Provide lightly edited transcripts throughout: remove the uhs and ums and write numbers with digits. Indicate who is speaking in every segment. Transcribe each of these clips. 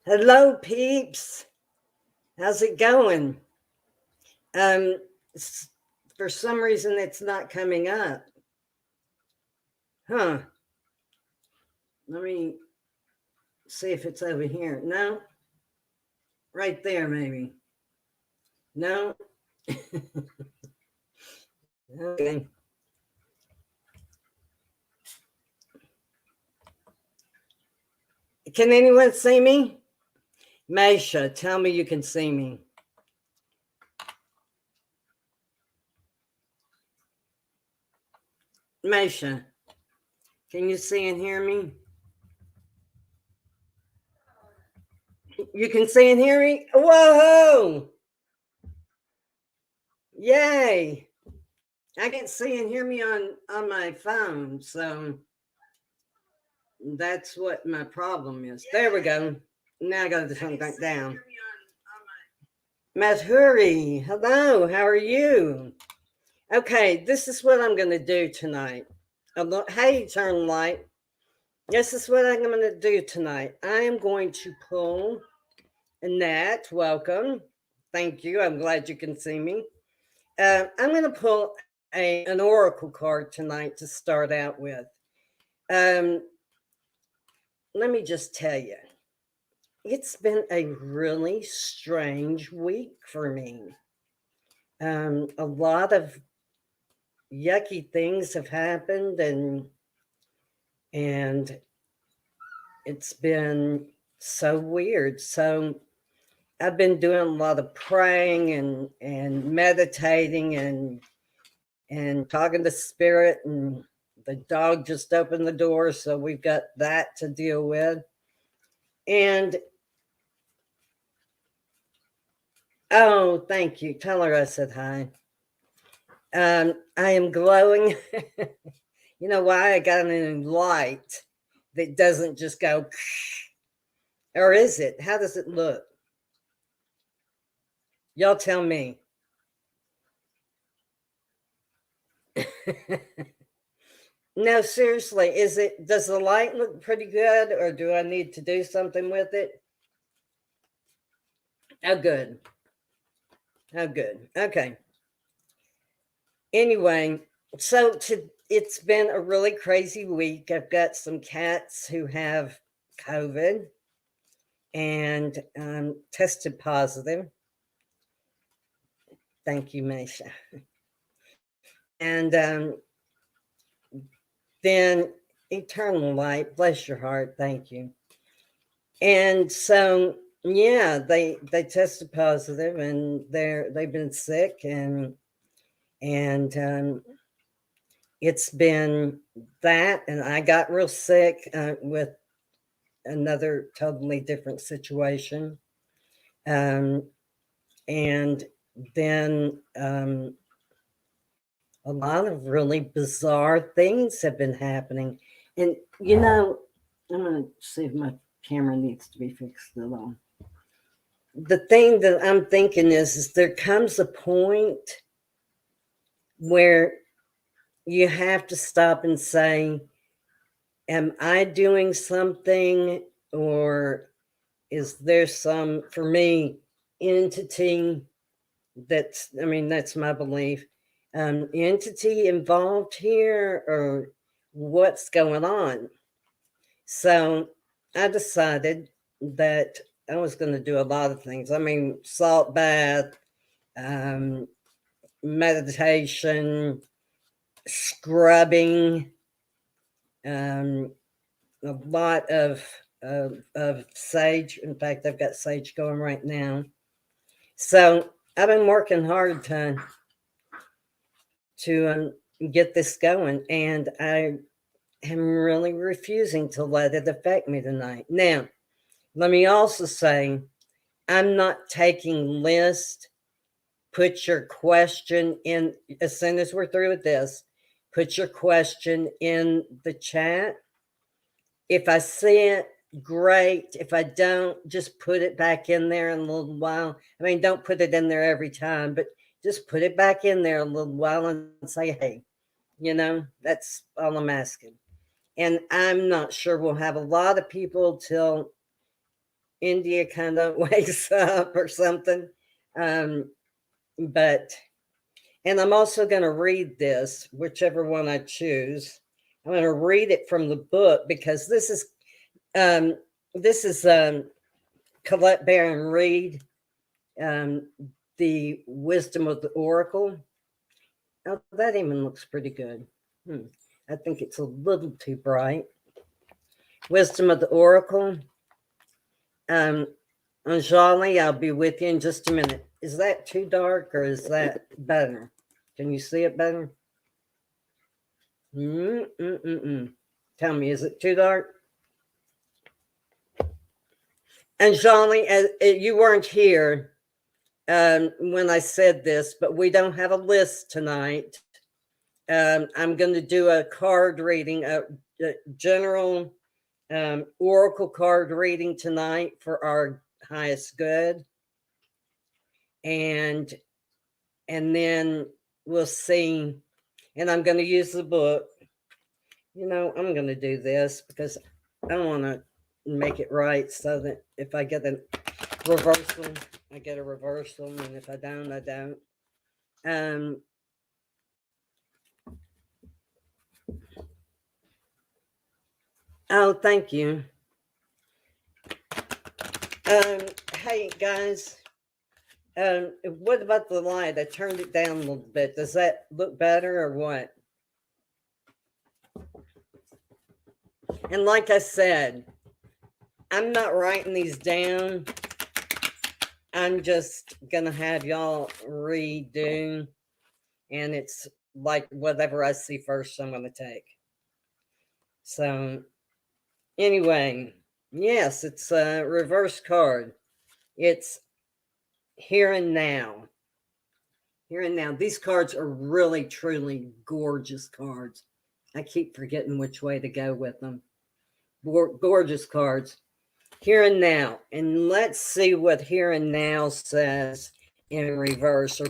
Speaker 1: Hello, peeps. How's it going? Um, for some reason, it's not coming up. Huh. Let me see if it's over here. No, right there, maybe. No. Okay. Can anyone see me? Maisha, tell me you can see me. Maisha, can you see and hear me? You can see and hear me? Whoa! Yay! I can see and hear me on my phone, so that's what my problem is. There we go. Now I got to turn back down. Madhuri, hello, how are you? Okay, this is what I'm going to do tonight. Hey, Eternal Light. This is what I'm going to do tonight. I am going to pull Annette. Welcome. Thank you. I'm glad you can see me. I'm going to pull an oracle card tonight to start out with. Let me just tell you, it's been a really strange week for me. A lot of yucky things have happened, and it's been so weird. So I've been doing a lot of praying and meditating and talking to spirit, and the dog just opened the door, so we've got that to deal with. And oh, thank you. Tell her I said hi. I am glowing. You know why? I got a new light that doesn't just go, or is it? How does it look? Y'all tell me. No, seriously, does the light look pretty good, or do I need to do something with it? Oh, good. Oh, good. Okay. Anyway, it's been a really crazy week. I've got some cats who have COVID and tested positive. Thank you, Maisha. And then Eternal Light, bless your heart, thank you. And so yeah, they tested positive, and they've been sick, and it's been that, and I got real sick with another totally different situation, and then a lot of really bizarre things have been happening. And I'm gonna see if my camera needs to be fixed at all. The thing that I'm thinking is there comes a point where you have to stop and say, am I doing something, or is there some, for me, entity that's my belief, entity involved here, or what's going on? So I decided that I was going to do a lot of things. I mean, salt bath, meditation, scrubbing, a lot of sage. In fact, I've got sage going right now. So I've been working hard to get this going, and I am really refusing to let it affect me tonight. Now, let me also say, I'm not taking list. Put your question in as soon as we're through with this. Put your question in the chat. If I see it, great. If I don't, just put it back in there in a little while. I mean, don't put it in there every time, but just put it back in there a little while and say, hey, that's all I'm asking. And I'm not sure we'll have a lot of people till India kind of wakes up or something. Um, but, and I'm also going to read this, whichever one I choose. I'm going to read it from the book because um, this is Colette Baron Reed, um, The Wisdom of the Oracle. Oh, that even looks pretty good. I think it's a little too bright. Wisdom of the Oracle. Anjali, I'll be with you in just a minute. Is that too dark or is that better? Can you see it better? Tell me, is it too dark? Anjali, you weren't here when I said this, but we don't have a list tonight. I'm going to do a card reading, a general oracle card reading tonight for our highest good, and then we'll see. And I'm going to use the book. I'm going to do this because I want to make it right so that if I get a reversal, I get a reversal, and if I don't, I don't. Oh, thank you. Hey guys, what about the light? I turned it down a little bit. Does that look better or what? And like I said, I'm not writing these down. I'm just gonna have y'all redo, and it's like whatever I see first, I'm gonna take. So anyway, yes, it's a reverse card. It's here and now. Here and now. These cards are really, truly gorgeous cards. I keep forgetting which way to go with them. Gorgeous cards. Here and now. And let's see what here and now says in reverse, or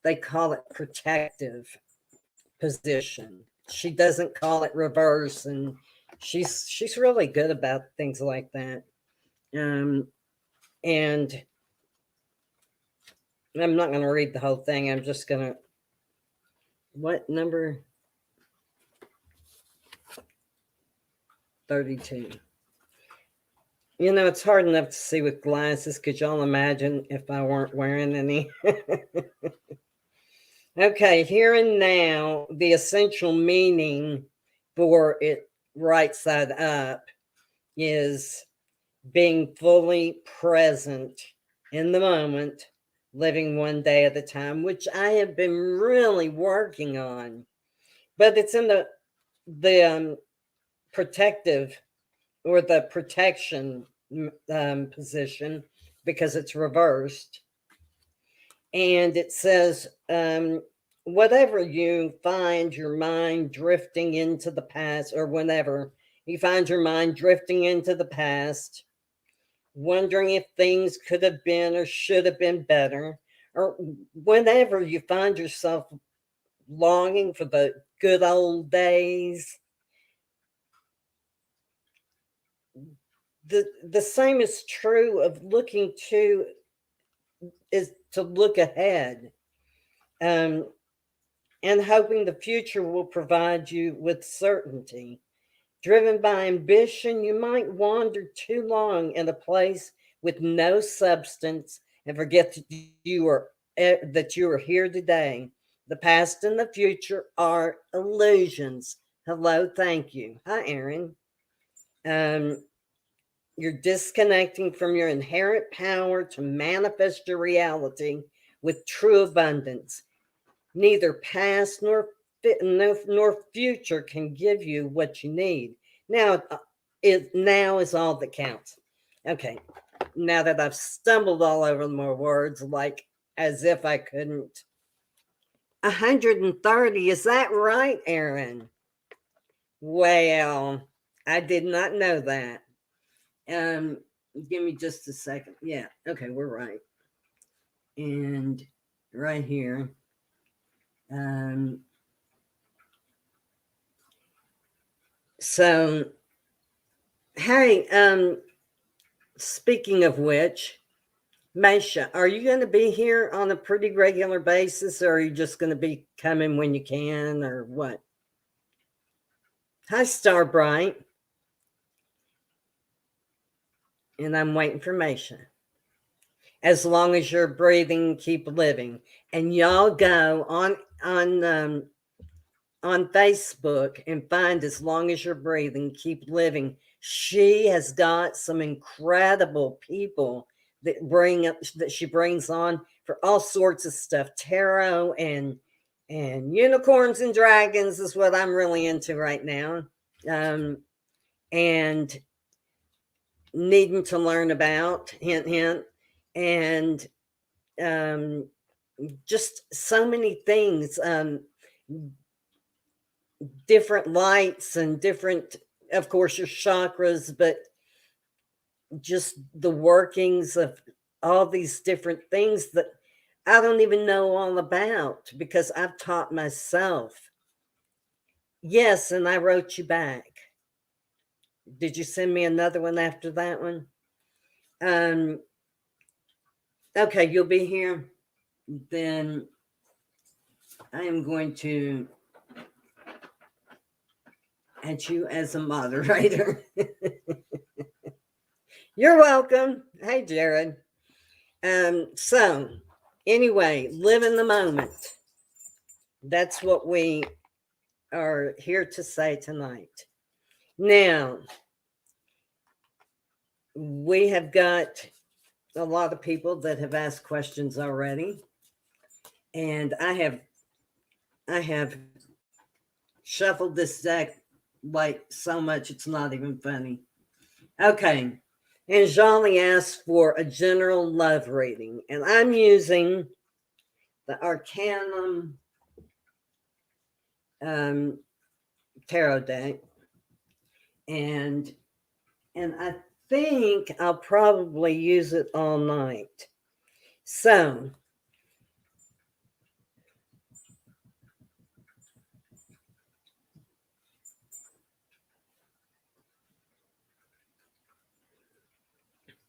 Speaker 1: they call it protective position. She doesn't call it reverse, and she's really good about things like that. And I'm not going to read the whole thing. I'm just going to, what number? 32. It's hard enough to see with glasses. Could y'all imagine if I weren't wearing any? Okay, here and now, the essential meaning for it right side up is being fully present in the moment, living one day at a time, which I have been really working on. But it's in the protective or the protection position because it's reversed. And it says, whatever you find your mind drifting into the past, or whenever you find your mind drifting into the past, wondering if things could have been or should have been better, or whenever you find yourself longing for the good old days, the same is true of looking to is to look ahead, and hoping the future will provide you with certainty. Driven by ambition, you might wander too long in a place with no substance and forget that you are here today. The past and the future are illusions. Hello, thank you. Hi, Aaron. You're disconnecting from your inherent power to manifest your reality with true abundance. Neither past nor future can give you what you need. Now, now is all that counts. Okay, now that I've stumbled all over my words, like as if I couldn't. 130, is that right, Aaron? Well, I did not know that. Give me just a second. Yeah, okay, we're right. And right here. So, hey, speaking of which, Mesha, are you going to be here on a pretty regular basis, or are you just going to be coming when you can, or what? Hi, Starbright. And I'm waiting for Mesha. As long as you're breathing, keep living. And y'all go on Facebook and find As Long As You're Breathing, Keep Living. She has got some incredible people that she brings on for all sorts of stuff. Tarot and unicorns and dragons is what I'm really into right now. And needing to learn about, hint hint. And just so many things, different lights and different, of course, your chakras, but just the workings of all these different things that I don't even know all about because I've taught myself. Yes, and I wrote you back. Did you send me another one after that one? Okay, you'll be here. Then I am going to add you as a moderator. You're welcome. Hey, Jared. So anyway, live in the moment. That's what we are here to say tonight. Now, we have got a lot of people that have asked questions already, and I have shuffled this deck like so much it's not even funny. Okay. And Jolly asked for a general love reading, and I'm using the Arcanum tarot deck, and I think I'll probably use it all night. So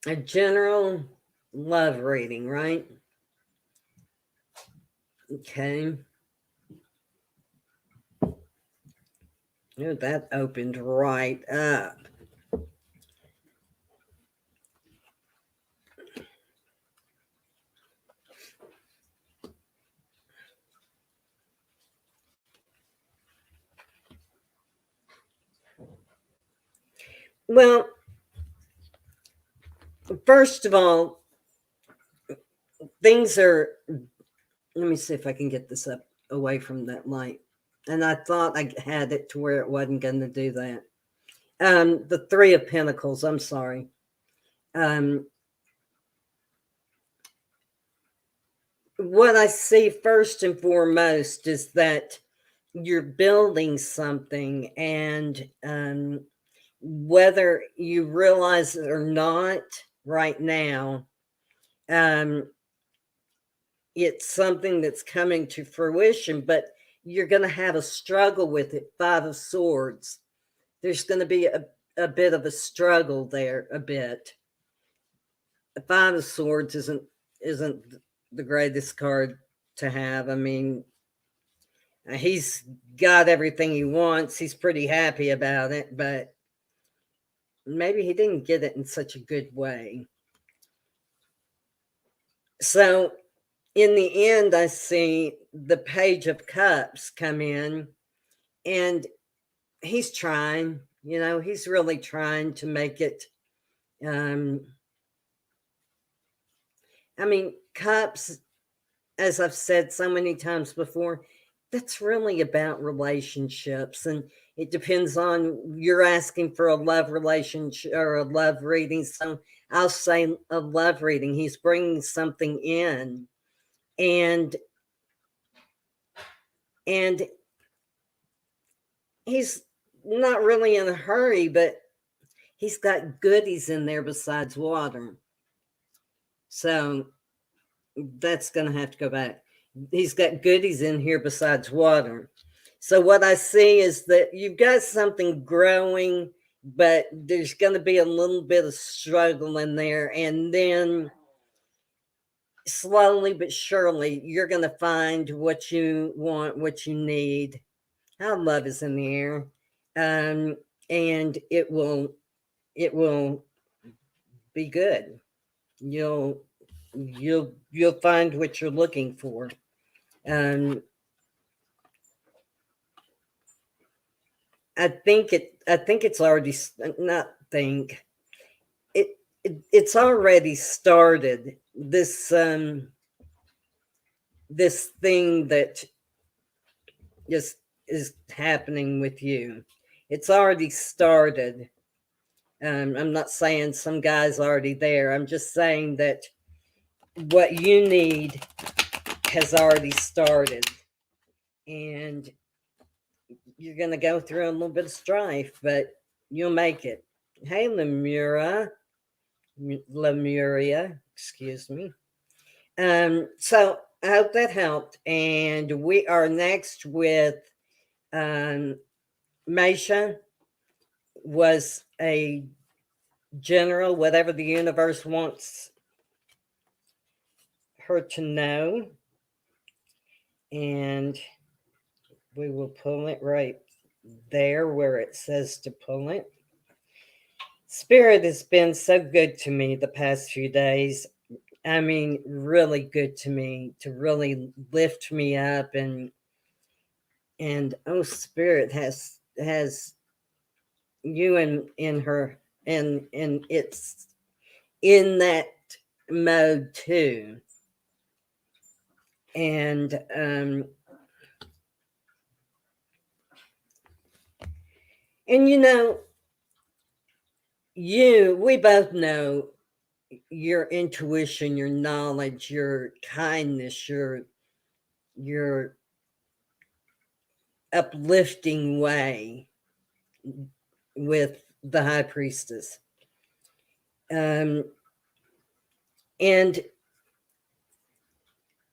Speaker 1: a general love reading, right? Okay. Oh, that opened right up. Well, first of all, things are, let me see if I can get this up away from that light. And I thought I had it to where it wasn't going to do that. The Three of Pentacles, I'm sorry. What I see first and foremost is that you're building something, and whether you realize it or not right now, it's something that's coming to fruition, but you're going to have a struggle with it. Five of Swords. There's going to be a bit of a struggle there, a bit. The Five of Swords isn't the greatest card to have. I mean, he's got everything he wants. He's pretty happy about it, but maybe he didn't get it in such a good way. So in the end, I see the Page of Cups come in, and he's trying, he's really trying to make it. I mean, cups, as I've said so many times before, that's really about relationships. And it depends on, you're asking for a love relationship or a love reading. So I'll say a love reading. He's bringing something in, and he's not really in a hurry, but he's got goodies in there besides water. So that's going to have to go back. He's got goodies in here besides water. So what I see is that you've got something growing. but there's going to be a little bit of struggle in there. And then slowly but surely, you're going to find what you want, what you need. How love is in the air. Um, and it will be good. You'll you'll find what you're looking for. Um, I think it's already not think it's already started this thing that just is happening with you. It's already started. I'm not saying some guy's already there. I'm just saying that what you need has already started, and you're going to go through a little bit of strife, but you'll make it. Hey, Lemuria, excuse me. So I hope that helped, and we are next with um, Mesha was a general, whatever the universe wants her to know, and we will pull it right there where it says to pull it. Spirit has been so good to me the past few days. I mean, really good to me, to really lift me up, and oh, Spirit has you in her, and it's in that mode too. And you know, we both know your intuition, your knowledge, your kindness, your uplifting way with the high priestess. And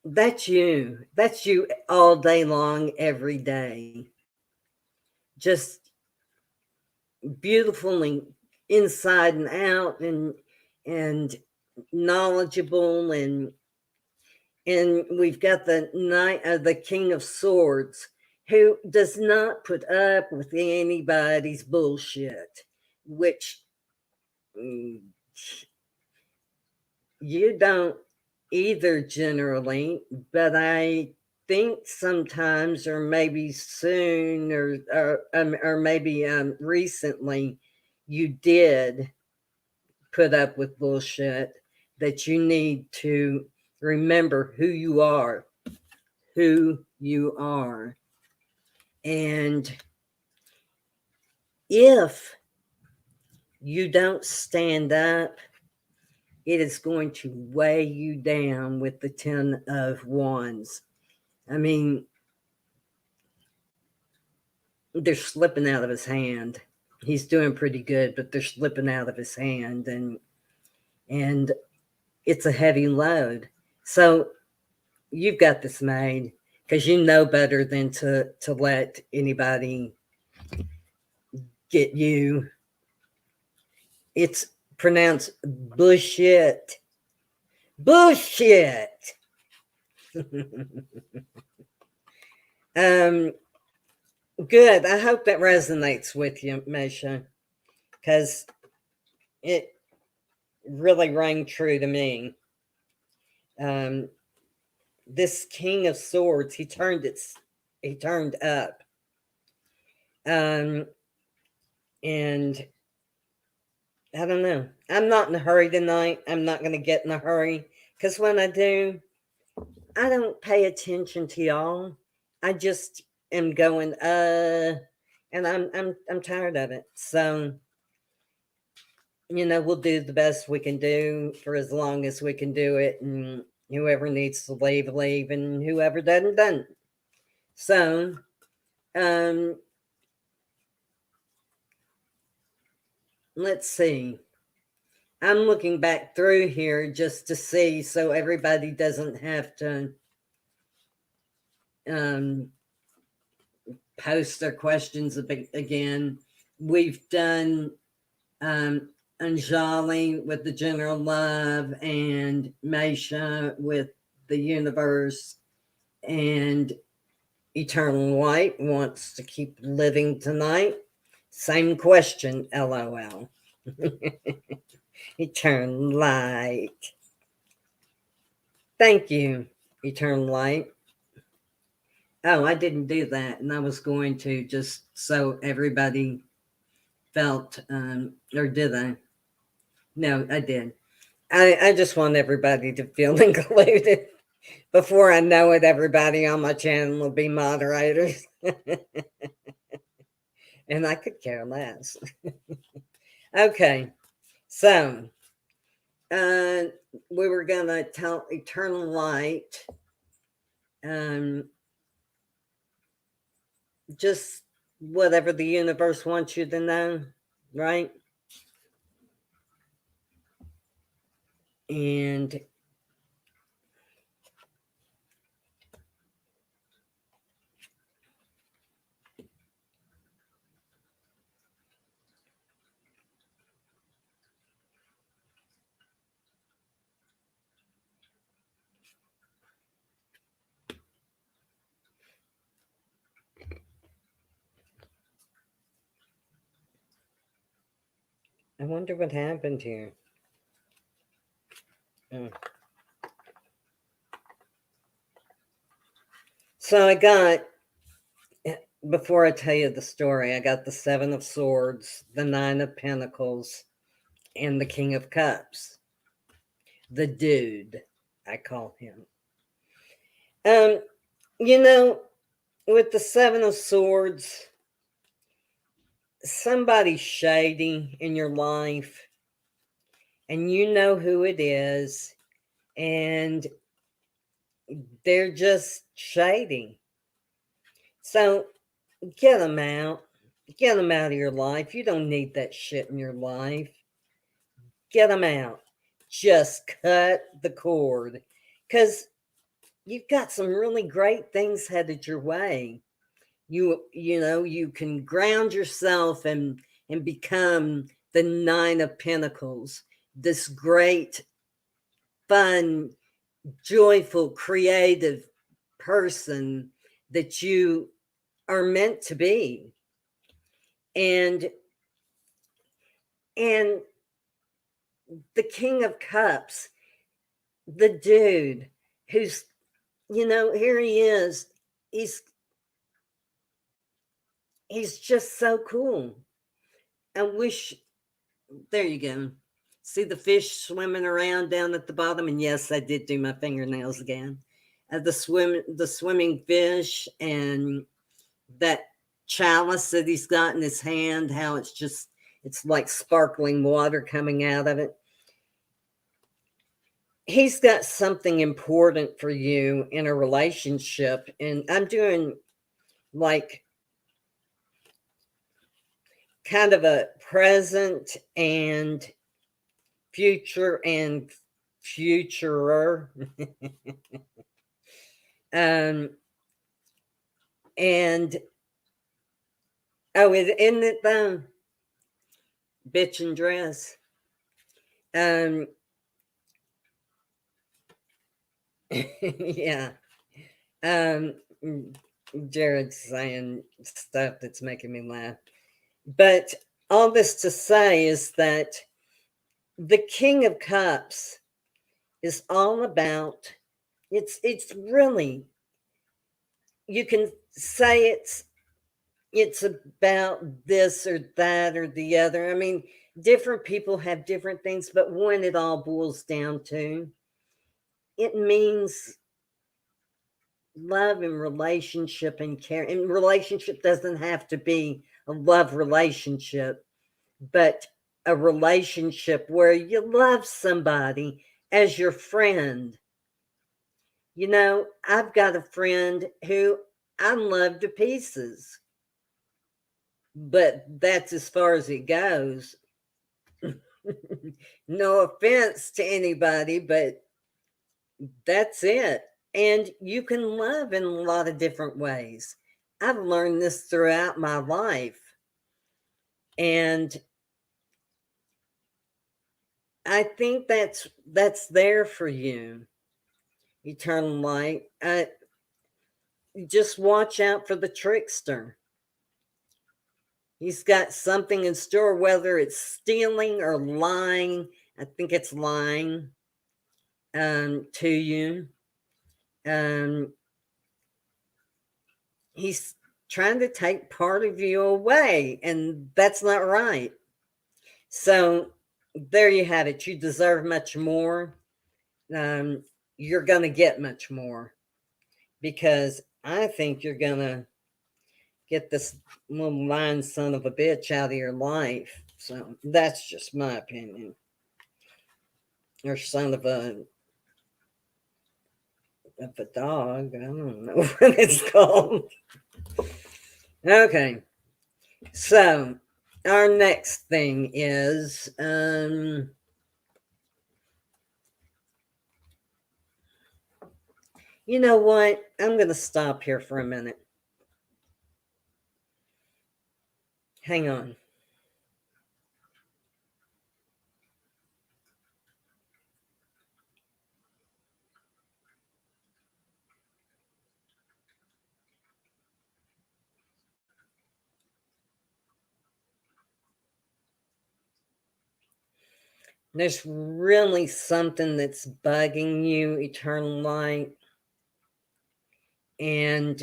Speaker 1: that's you. That's you all day long, every day. Just beautifully inside and out, and knowledgeable, and we've got the knight, the King of Swords, who does not put up with anybody's bullshit, which you don't either generally, but I think sometimes, or maybe soon, or maybe recently, you did put up with bullshit. That you need to remember who you are, and if you don't stand up, it is going to weigh you down with the 10 of Wands. I mean, they're slipping out of his hand. He's doing pretty good, but they're slipping out of his hand, and it's a heavy load. So you've got this made, because you know better than to let anybody get you. It's pronounced bullshit. Bullshit. um, Good. I hope that resonates with you, Mesha, because it really rang true to me. Um, this King of Swords, he turned up, um, and I don't know. I'm not in a hurry tonight. I'm not going to get in a hurry, because when I do, I don't pay attention to y'all. I just am going, and I'm tired of it. So, we'll do the best we can do for as long as we can do it, and whoever needs to leave, and whoever doesn't. So, let's see. I'm looking back through here just to see, so everybody doesn't have to post their questions again. We've done Anjali with the general love, and Mesha with the universe, and Eternal Light wants to keep living tonight. Same question, LOL. Eternal Light. Thank you, Eternal Light. Oh, I didn't do that, and I was going to just so everybody felt, or did I? No, I did. I just want everybody to feel included. Before I know it, everybody on my channel will be moderators. And I could care less. Okay, so uh, we were going to tell Eternal Light just whatever the universe wants you to know, right? And I wonder what happened here. Oh. So I got, before I tell you the story, I got the Seven of Swords, the Nine of Pentacles, and the King of Cups. The dude, I call him. You know, with the Seven of Swords, somebody shady in your life, and you know who it is, and they're just shady. So get them out. Get them out of your life. You don't need that shit in your life. Get them out. Just cut the cord. Because you've got some really great things headed your way. You know, you can ground yourself and become the Nine of Pentacles, this great, fun, joyful, creative person that you are meant to be. And the King of Cups, the dude who's, you know, here he is. He's just so cool. I wish, there you go. See the fish swimming around down at the bottom? And yes, I did do my fingernails again. The swimming fish, and that chalice that he's got in his hand, how it's like sparkling water coming out of it. He's got something important for you in a relationship. And I'm doing like kind of a present and future and futurer. And oh, isn't it the bitch and dress? Yeah. Jared's saying stuff that's making me laugh. But all this to say is that the King of Cups is all about, it's really, you can say it's about this or that or the other. I mean, different people have different things, but when it all boils down to, it means love and relationship and care. And relationship doesn't have to be a love relationship, but a relationship where you love somebody as your friend. You know, I've got a friend who I love to pieces, but that's as far as it goes. No offense to anybody, but that's it. And you can love in a lot of different ways. I've learned this throughout my life. And I think that's there for you, eternal light. Just watch out for the trickster. He's got something in store, whether it's stealing or lying. I think it's lying to you. Um, he's trying to take part of you away, and that's not right. So there you have it. You deserve much more. You're going to get much more because I think you're going to get this little lying son of a bitch out of your life. So that's just my opinion. Or son of a dog. I don't know what it's called. Okay. So our next thing is you know what? I'm going to stop here for a minute. Hang on. There's really something that's bugging you, eternal light. And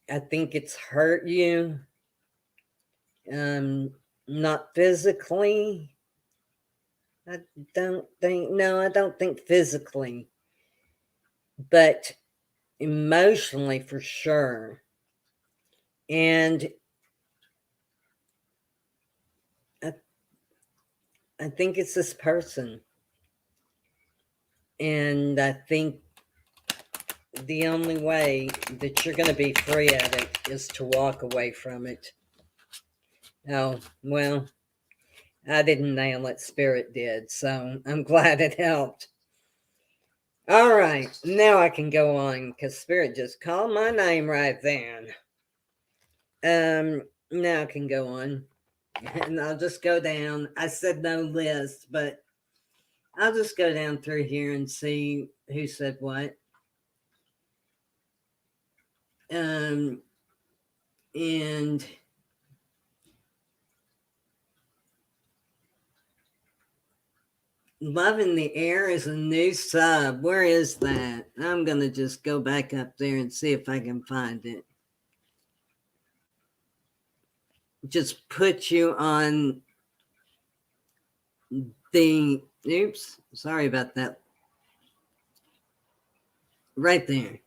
Speaker 1: I think it's hurt you. Not physically. I don't think physically, but emotionally for sure. And I, I think it's this person. And I think the only way that you're going to be free of it is to walk away from it. Oh, well, I didn't nail it. Spirit did. So I'm glad it helped. All right. Now I can go on because Spirit just called my name right then. Now I can go on. And I'll just go down. I said no list, but I'll just go down through here and see who said what. And Love in the Air is a new sub. Where is that? I'm going to just go back up there and see if I can find it. Just put you on the, oops, sorry about that. Right there.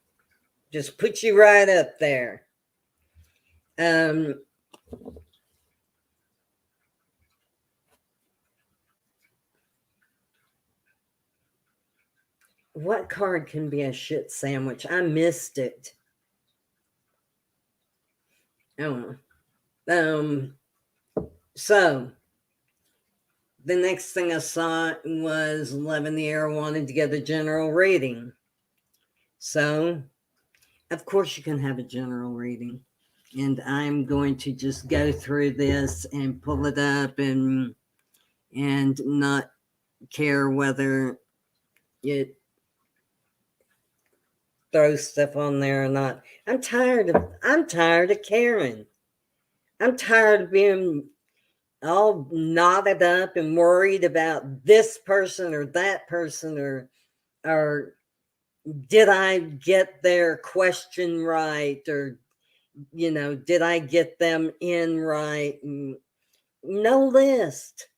Speaker 1: Just put you right up there. What card can be a shit sandwich? I missed it. Oh. So the next thing I saw was Love in the Air wanted to get a general reading. So, of course, you can have a general reading. And I'm going to just go through this and pull it up and not care whether it throws stuff on there or not. I'm tired of caring. I'm tired of being all knotted up and worried about this person or that person or did I get their question right, or did I get them in right? No list,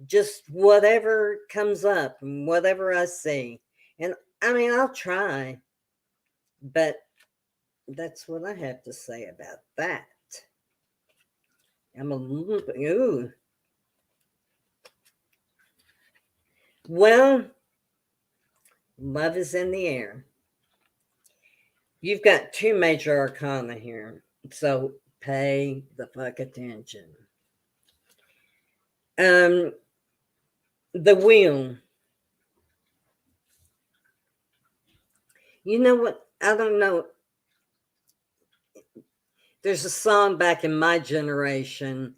Speaker 1: just whatever comes up and whatever I see. And I mean, I'll try, but that's what I have to say about that. I'm a little bit, ooh. Well, love is in the air. You've got two major arcana here, so pay the fuck attention. The wheel. You know what? I don't know. There's a song back in my generation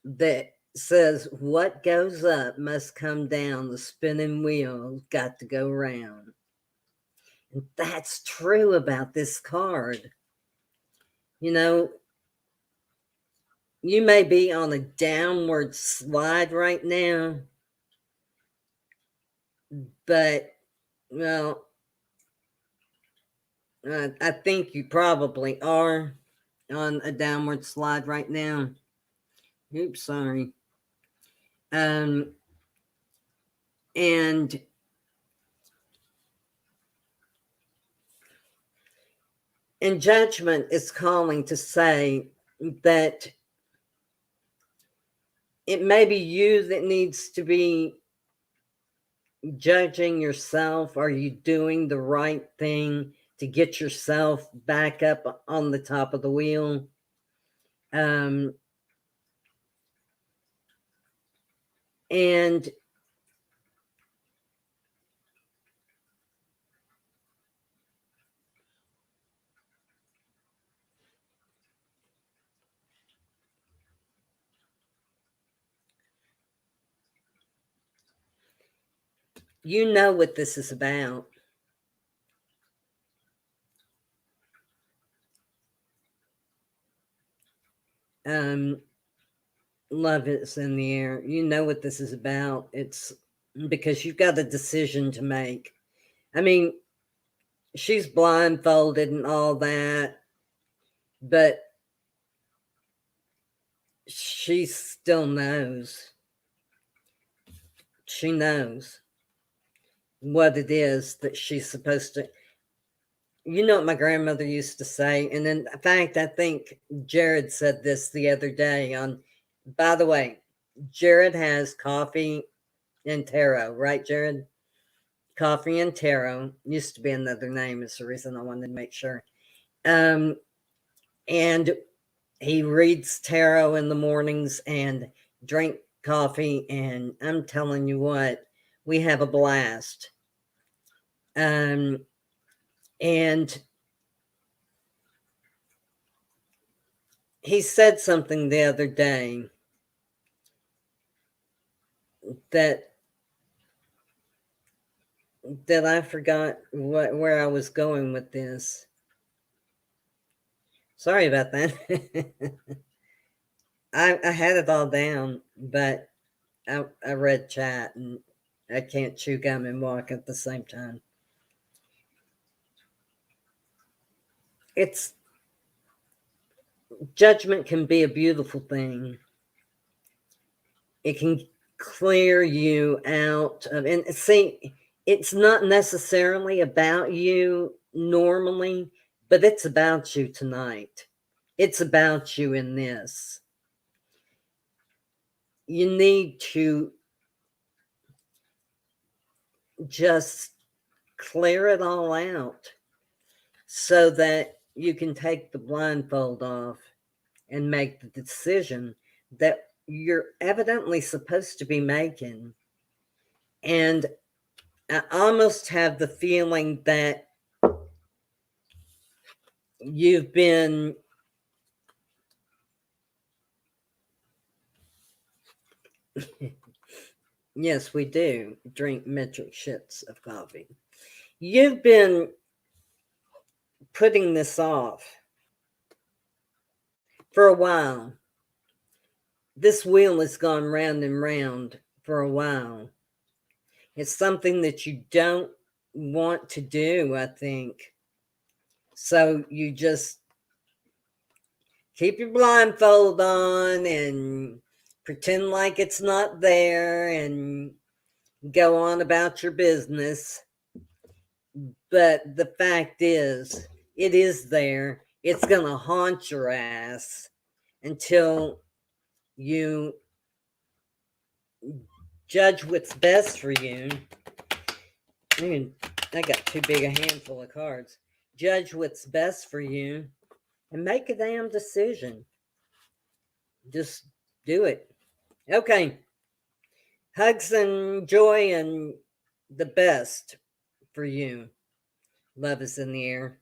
Speaker 1: that says, what goes up must come down. The spinning wheel got to go round. And that's true about this card. You know, you may be on a downward slide right now, but, well, I think you probably are on a downward slide right now. Oops, sorry. And judgment is calling to say that it may be you that needs to be judging yourself. Are you doing the right thing to get yourself back up on the top of the wheel? And you know what this is about. Love is in the air. You know what this is about. It's because you've got a decision to make. I mean, she's blindfolded and all that, but she still knows. She knows what it is that she's supposed to. You know what my grandmother used to say, and in fact, I think Jared said this the other day on, by the way, Jared has coffee and tarot, right, Jared? Coffee and tarot used to be another name, is the reason I wanted to make sure. And he reads tarot in the mornings and drink coffee, and I'm telling you what, we have a blast. And he said something the other day that I forgot where I was going with this. Sorry about that. I had it all down, but I read chat and I can't chew gum and walk at the same time. It's judgment can be a beautiful thing. It can clear you out of, and see, it's not necessarily about you normally, but it's about you tonight. It's about you in this. You need to just clear it all out so that you can take the blindfold off and make the decision that you're evidently supposed to be making. And I almost have the feeling that you've been yes, we do drink metric ships of coffee. You've been putting this off for a while. This wheel has gone round and round for a while. It's something that you don't want to do, I think. So you just keep your blindfold on and pretend like it's not there and go on about your business. But the fact is, it is there. It's going to haunt your ass until you judge what's best for you. I got too big a handful of cards. Judge what's best for you and make a damn decision. Just do it. Okay. Hugs and joy and the best for you. Love is in the air.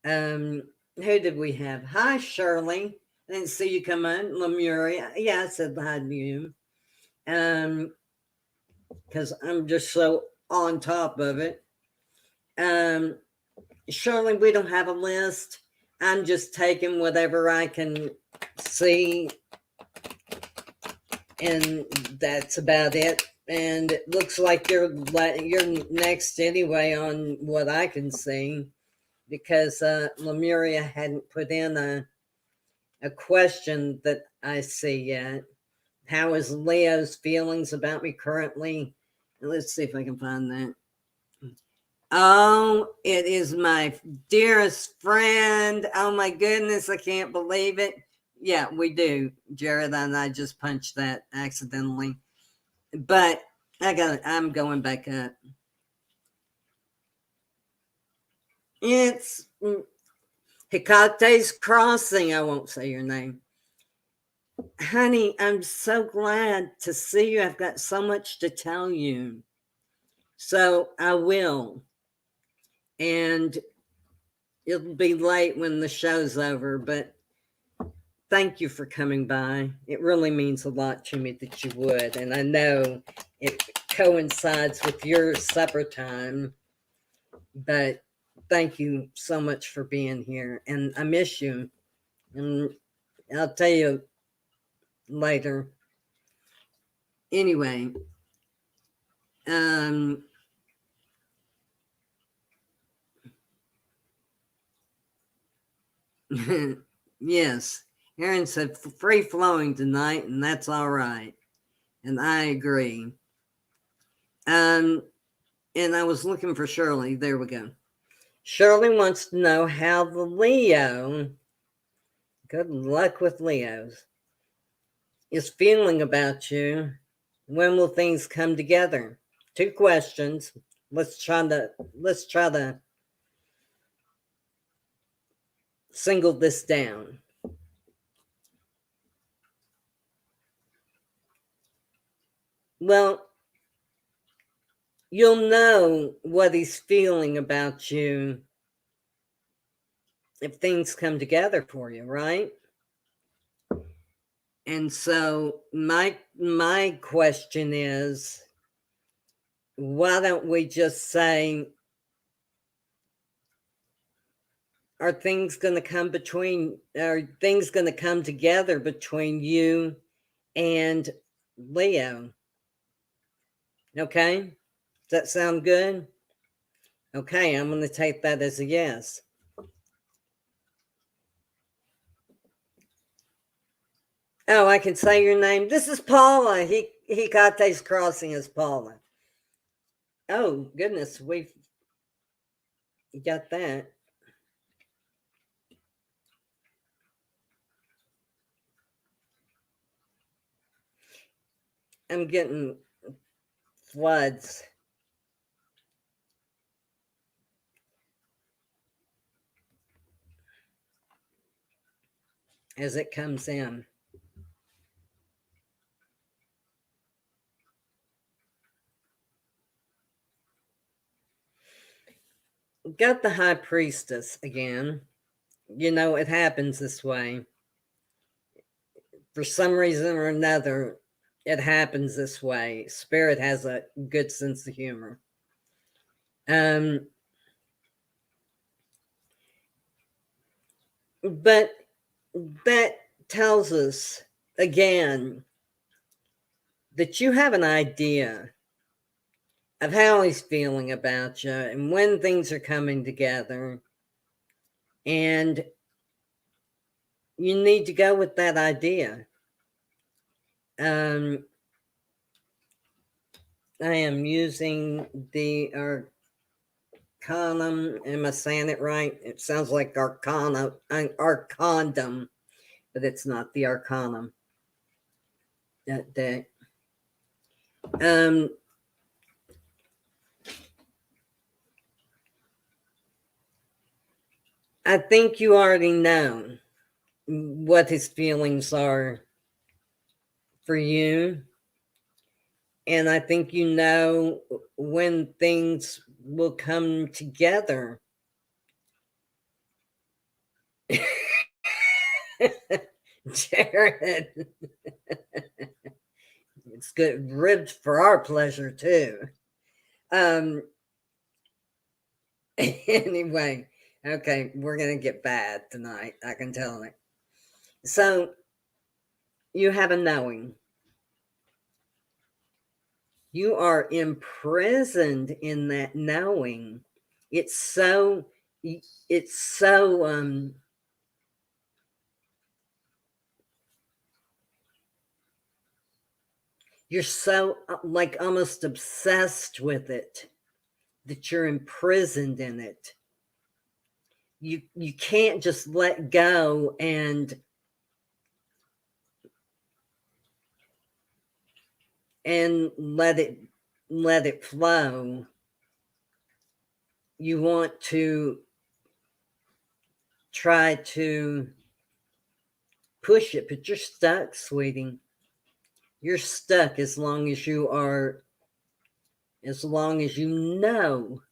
Speaker 1: Who did we have? Hi, Shirley. I didn't see you come on, Lemuria. Yeah, I said hi to you. Because I'm just so on top of it. Um, Surely we don't have a list. I'm just taking whatever I can see, and that's about it. And it looks like you're next anyway on what I can see, because Lemuria hadn't put in a question that I see yet. How is Leo's feelings about me currently? Let's see if I can find that. Oh, it is my dearest friend. Oh my goodness, I can't believe it. Yeah, we do. Jared and I just punched that accidentally. But I'm going back up. It's Hecate's Crossing. I won't say your name. Honey, I'm so glad to see you. I've got so much to tell you. So I will. And it'll be late when the show's over, but thank you for coming by. It really means a lot to me that you would. And I know it coincides with your supper time, but thank you so much for being here. And I miss you. And I'll tell you later. Anyway, yes, Aaron said free flowing tonight, and that's all right. And I agree. And I was looking for Shirley. There we go. Shirley wants to know how the Leo, good luck with Leos, is feeling about you. When will things come together? 2 questions. Let's try to single this down. Well, you'll know what he's feeling about you if things come together for you, right? And so my question is, why don't we just say, are things going to come together between you and Leo? Okay? Does that sound good? Okay, I'm going to take that as a yes. Oh, I can say your name. This is Paula. Hecate's Crossing is Paula. Oh, goodness, we've got that. I'm getting floods. As it comes in. Got the High Priestess again. You know, it happens this way. For some reason or another, it happens this way. Spirit has a good sense of humor. But that tells us again that you have an idea of how he's feeling about you and when things are coming together. And you need to go with that idea. I am using the Arcanum. Am I saying it right? It sounds like Arcanum, but it's not the Arcanum. That deck. I think you already know what his feelings are for you. And I think you know when things will come together. Jared, it's good ribs for our pleasure too. Um, anyway, okay, we're gonna get bad tonight. I can tell it. So you have a knowing. You are imprisoned in that knowing. It's so. It's so. You're so like almost obsessed with it that you're imprisoned in it. You can't just let go and let it flow. You want to try to push it, but you're stuck, sweetie. You're stuck as long as you are, as long as you know,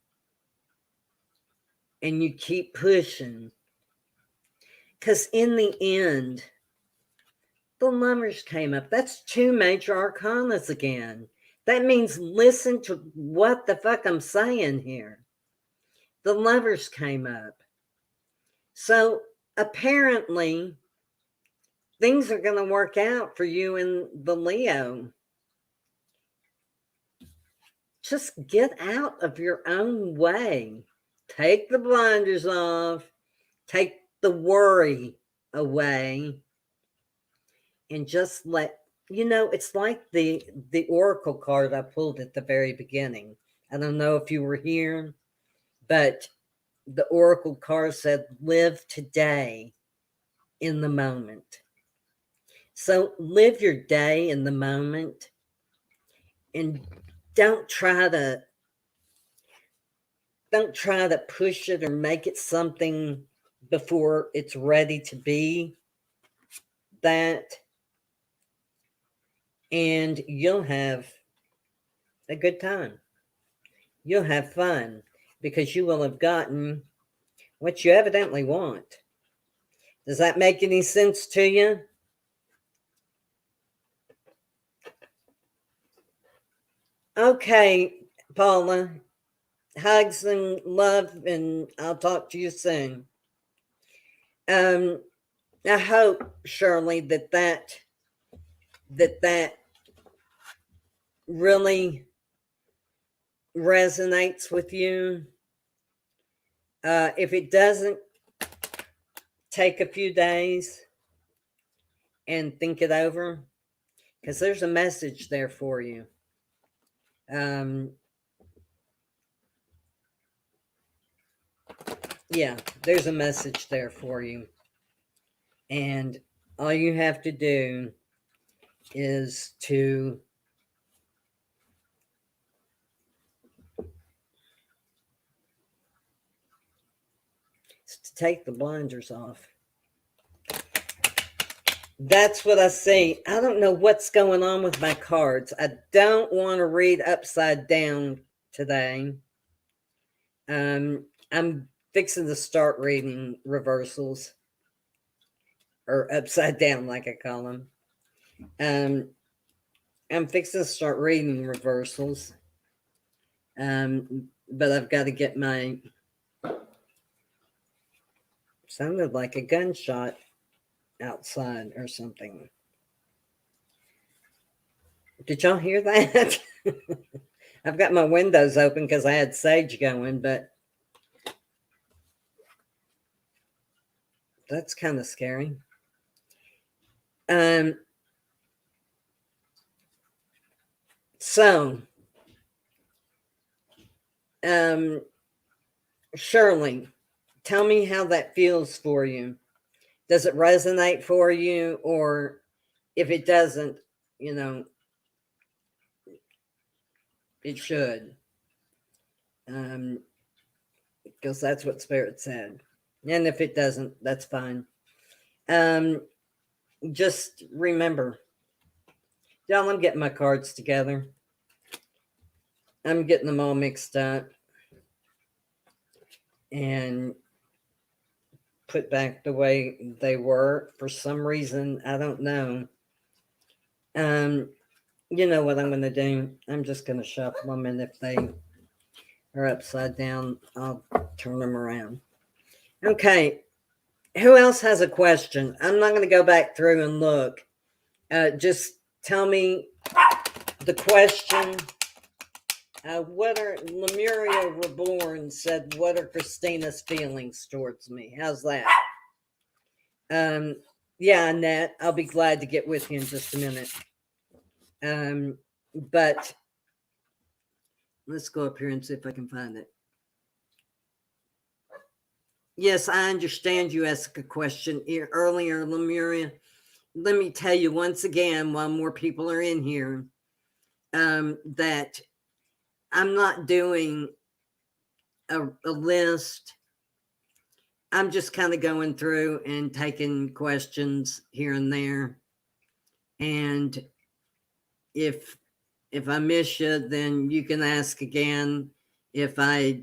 Speaker 1: and you keep pushing. Because in the end, the Lovers came up. That's two major arcanas again. That means listen to what the fuck I'm saying here. The Lovers came up. So apparently, things are going to work out for you and the Leo. Just get out of your own way. Take the blinders off. Take the worry away. And just let, it's like the oracle card I pulled at the very beginning. I don't know if you were here, but the oracle card said, live today in the moment. So live your day in the moment and don't try to push it or make it something before it's ready to be that. And you'll have a good time. You'll have fun because you will have gotten what you evidently want. Does that make any sense to you? Okay, Paula. Hugs and love, and I'll talk to you soon. I hope, Shirley, that really resonates with you. If it doesn't, take a few days and think it over because there's a message there for you. Yeah, there's a message there for you. And all you have to do is to take the blinders off. That's what I see. I don't know what's going on with my cards. I don't want to read upside down today. I'm fixing to start reading reversals or upside down, like I call them. I'm fixing to start reading reversals. But I've got to get my. Sounded like a gunshot outside or something. Did y'all hear that? I've got my windows open because I had sage going, but that's kind of scary. So, Shirley, tell me how that feels for you. Does it resonate for you? Or if it doesn't, it should. Because that's what Spirit said. And if it doesn't, that's fine. Just remember, y'all, I'm getting my cards together. I'm getting them all mixed up. And put back the way they were for some reason. I don't know. Um, you know what I'm going to do? I'm just going to shuffle them, and if they are upside down, I'll turn them around. Okay. Who else has a question? I'm not going to go back through and look. Just tell me the question. What are Lemuria Reborn said? What are Christina's feelings towards me? How's that? Yeah, Annette, I'll be glad to get with you in just a minute. But let's go up here and see if I can find it. Yes, I understand you asked a question earlier, Lemuria. Let me tell you once again, while more people are in here, that I'm not doing a list. I'm just kind of going through and taking questions here and there. And if I miss you, then you can ask again. If I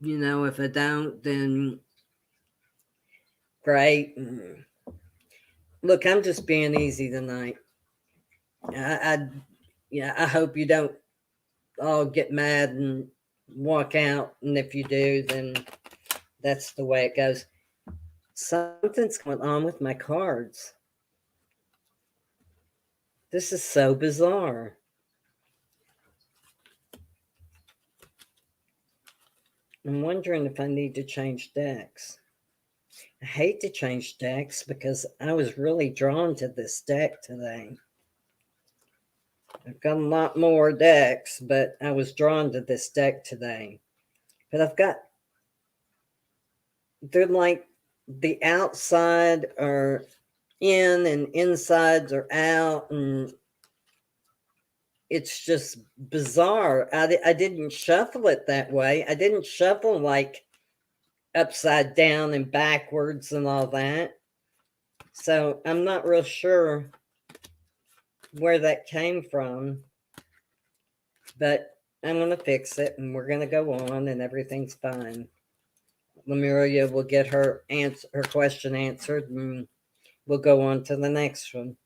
Speaker 1: don't, then great. Look, I'm just being easy tonight. I hope you don't all get mad and walk out. And if you do, then that's the way it goes. Something's going on with my cards. This is so bizarre. I'm wondering if I need to change decks. I hate to change decks because I was really drawn to this deck today. I've got a lot more decks, but I was drawn to this deck today. But they're like the outside are in and insides are out, and it's just bizarre. I didn't shuffle it that way. I didn't shuffle like upside down and backwards and all that. So I'm not real sure where that came from, but I'm going to fix it and we're going to go on and everything's fine. Lemuria will get her question answered and we'll go on to the next one.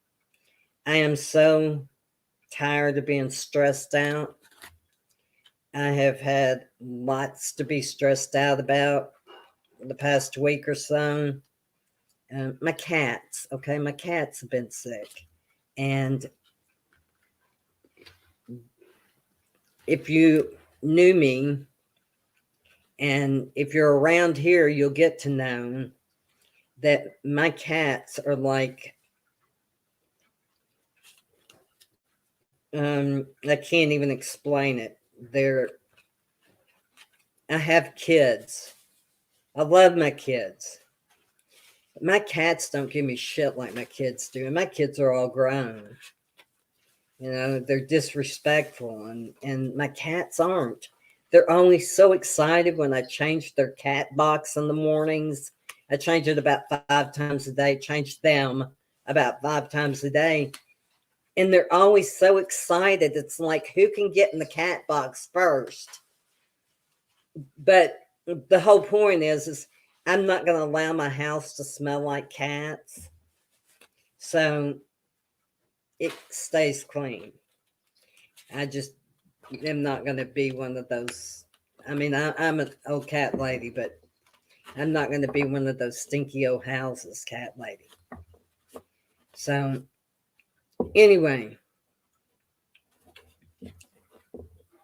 Speaker 1: I am so tired of being stressed out. I have had lots to be stressed out about the past week or so. My cats have been sick. And if you knew me, and if you're around here, you'll get to know that my cats are like, I can't even explain it. I have kids. I love my kids. My cats don't give me shit like my kids do. And my kids are all grown. They're disrespectful, and my cats aren't. They're only so excited when I change their cat box in the mornings. I change it about 5 times a day, change them about 5 times a day. And they're always so excited. It's like, who can get in the cat box first? But the whole point is I'm not going to allow my house to smell like cats. So it stays clean. I just am not going to be one of those. I mean, I'm an old cat lady, but I'm not going to be one of those stinky old houses cat lady. So anyway,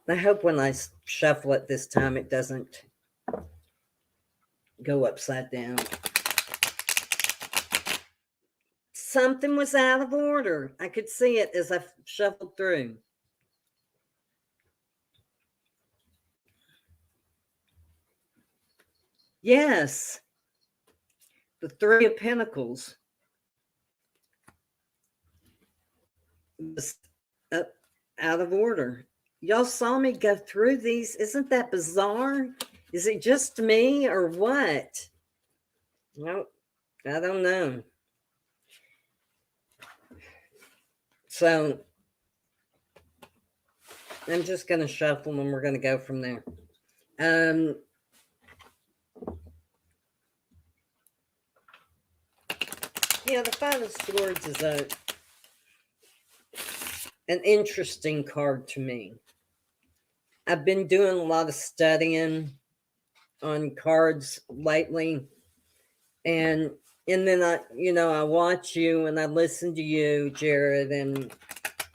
Speaker 1: I hope when I shuffle it this time, it doesn't go upside down. Something was out of order. I could see it as I shuffled through. Yes, the 3 of Pentacles was out of order. Y'all saw me go through these. Isn't that bizarre? Is it just me or what? Well, I don't know. So I'm just going to shuffle and we're going to go from there. Yeah, the Five of Swords is an interesting card to me. I've been doing a lot of studying on cards lately, and then I watch you and I listen to you, Jared, and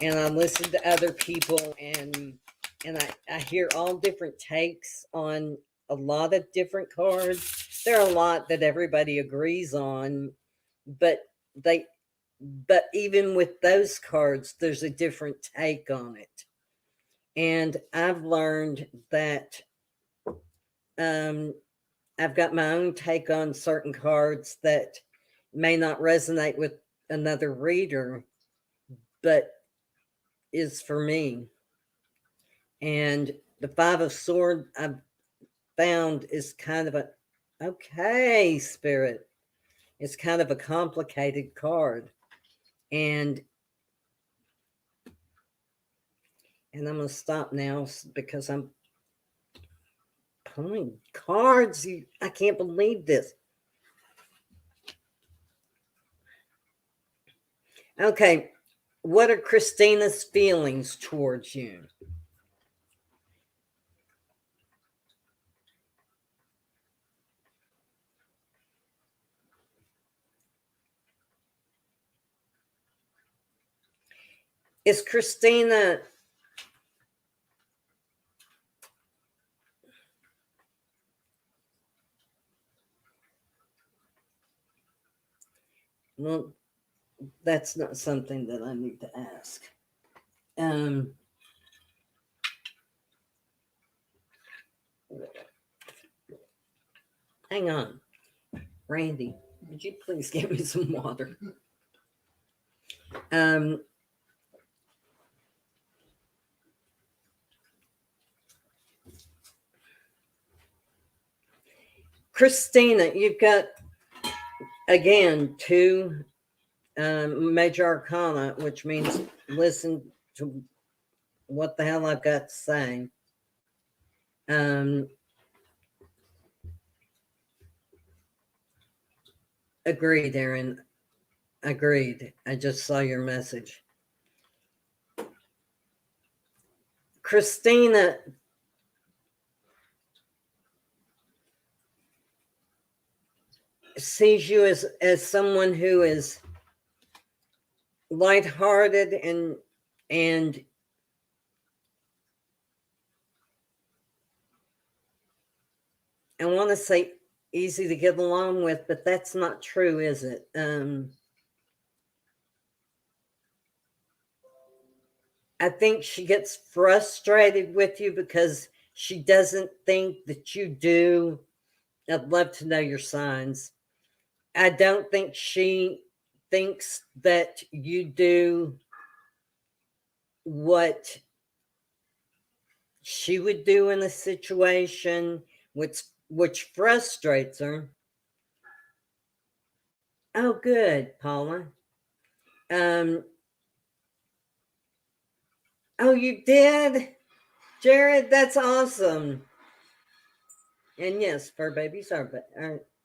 Speaker 1: I listen to other people, and I hear all different takes on a lot of different cards. There are a lot that everybody agrees on, but they but even with those cards, there's a different take on it. And I've learned that um, I've got my own take on certain cards that may not resonate with another reader, but is for me. And the Five of Swords I've found is kind of a okay, Spirit. It's kind of a complicated card. And I'm going to stop now because I'm pulling cards. I can't believe this. Okay, what are Christina's feelings towards you? Is Christina well, that's not something that I need to ask. Um, hang on, Randy. Would you please get me some water? Um, Christina, you've got again two major arcana, which means listen to what the hell I've got to say. Um, agreed, Aaron. Agreed. I just saw your message. Christina sees you as someone who is lighthearted and I want to say easy to get along with, but that's not true, is it? I think she gets frustrated with you because she doesn't think that you do. I'd love to know your signs. I don't think she thinks that you do what she would do in a situation, which frustrates her. Oh, good, Paula. Um, oh, you did, Jared. That's awesome. And yes, fur babies are. But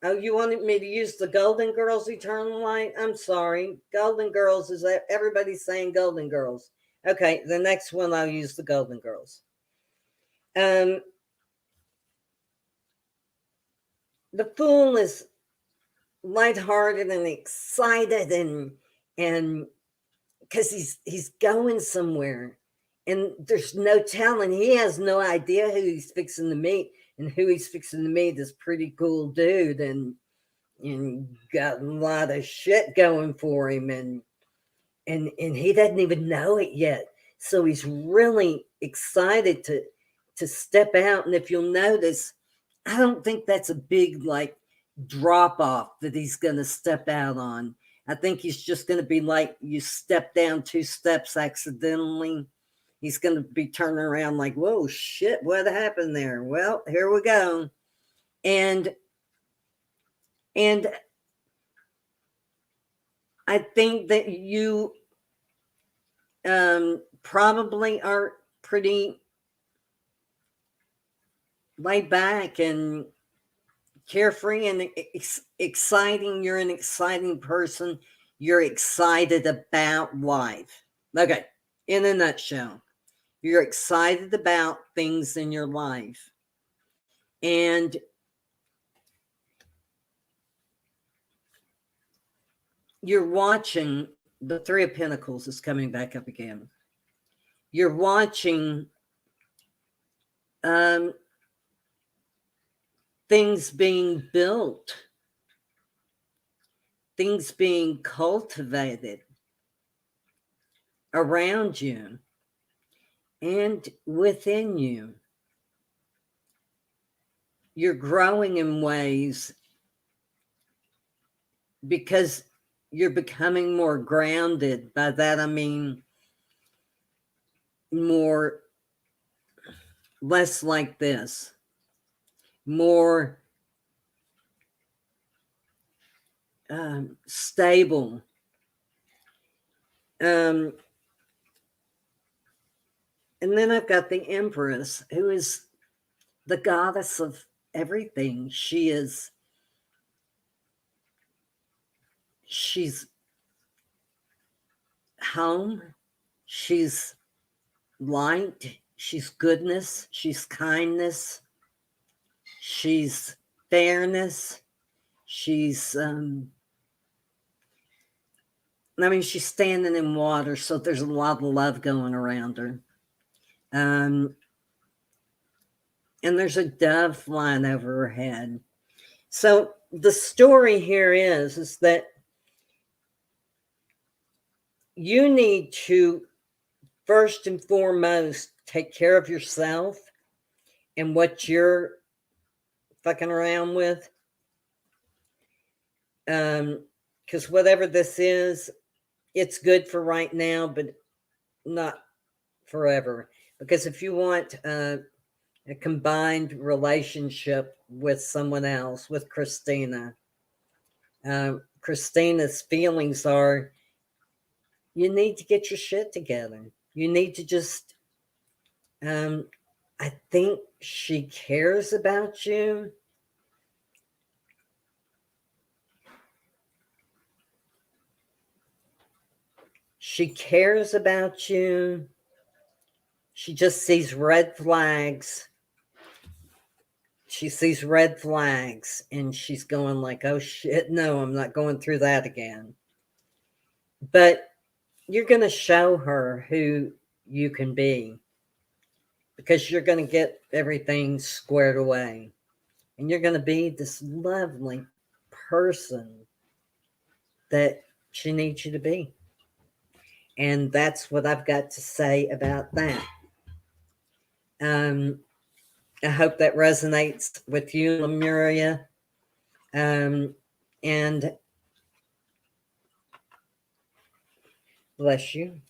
Speaker 1: oh, you wanted me to use the Golden Girls Eternal Light? I'm sorry. Golden Girls is that everybody's saying Golden Girls. Okay, the next one I'll use the Golden Girls. The Fool is lighthearted and excited and because he's going somewhere and there's no telling. He has no idea who he's fixing to meet, and who he's fixing to meet is pretty cool dude and got a lot of shit going for him, and he doesn't even know it yet. So he's really excited to step out. And if you'll notice, I don't think that's a big like drop off that he's going to step out on. I think he's just going to be like you step down two steps accidentally. He's going to be turning around like, whoa, shit, what happened there? Well, here we go. And I think that you probably are pretty laid back and carefree and exciting. You're an exciting person. you're excited about life. Okay, in a nutshell, you're excited about things in your life. And you're watching the Three of Pentacles is coming back up again. You're watching things being built, things being cultivated around you and within you. You're growing in ways because you're becoming more grounded. By that, I mean more, less like this, more stable. And then I've got the Empress, who is the goddess of everything. She's home, she's light, she's goodness, she's kindness, she's fairness, she's she's standing in water, so there's a lot of love going around her. And there's a dove flying over her head. So the story here is that you need to first and foremost take care of yourself and what you're fucking around with. Because whatever this is, it's good for right now, but not forever. Because if you want a combined relationship with someone else, with Christina, Christina's feelings are, you need to get your shit together. You need to just, I think she cares about you. She cares about you. She just sees red flags. She sees red flags and she's going like, oh shit, no, I'm not going through that again. But you're going to show her who you can be, because you're going to get everything squared away. And you're going to be this lovely person that she needs you to be. And that's what I've got to say about that. I hope that resonates with you, Lemuria. And bless you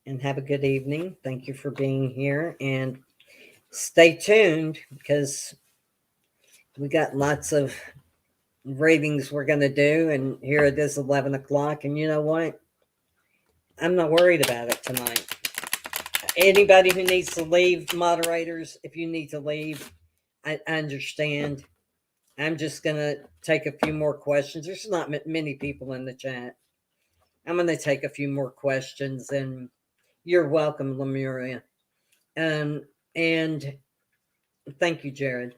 Speaker 1: and have a good evening. Thank you for being here, and stay tuned because we got lots of readings we're going to do. And here it is, 11 o'clock. And you know what? I'm not worried about it tonight. Anybody who needs to leave, moderators, if you need to leave, I understand. I'm just going to take a few more questions. There's not many people in the chat. I'm going to take a few more questions, and you're welcome, Lemuria. And thank you, Jared.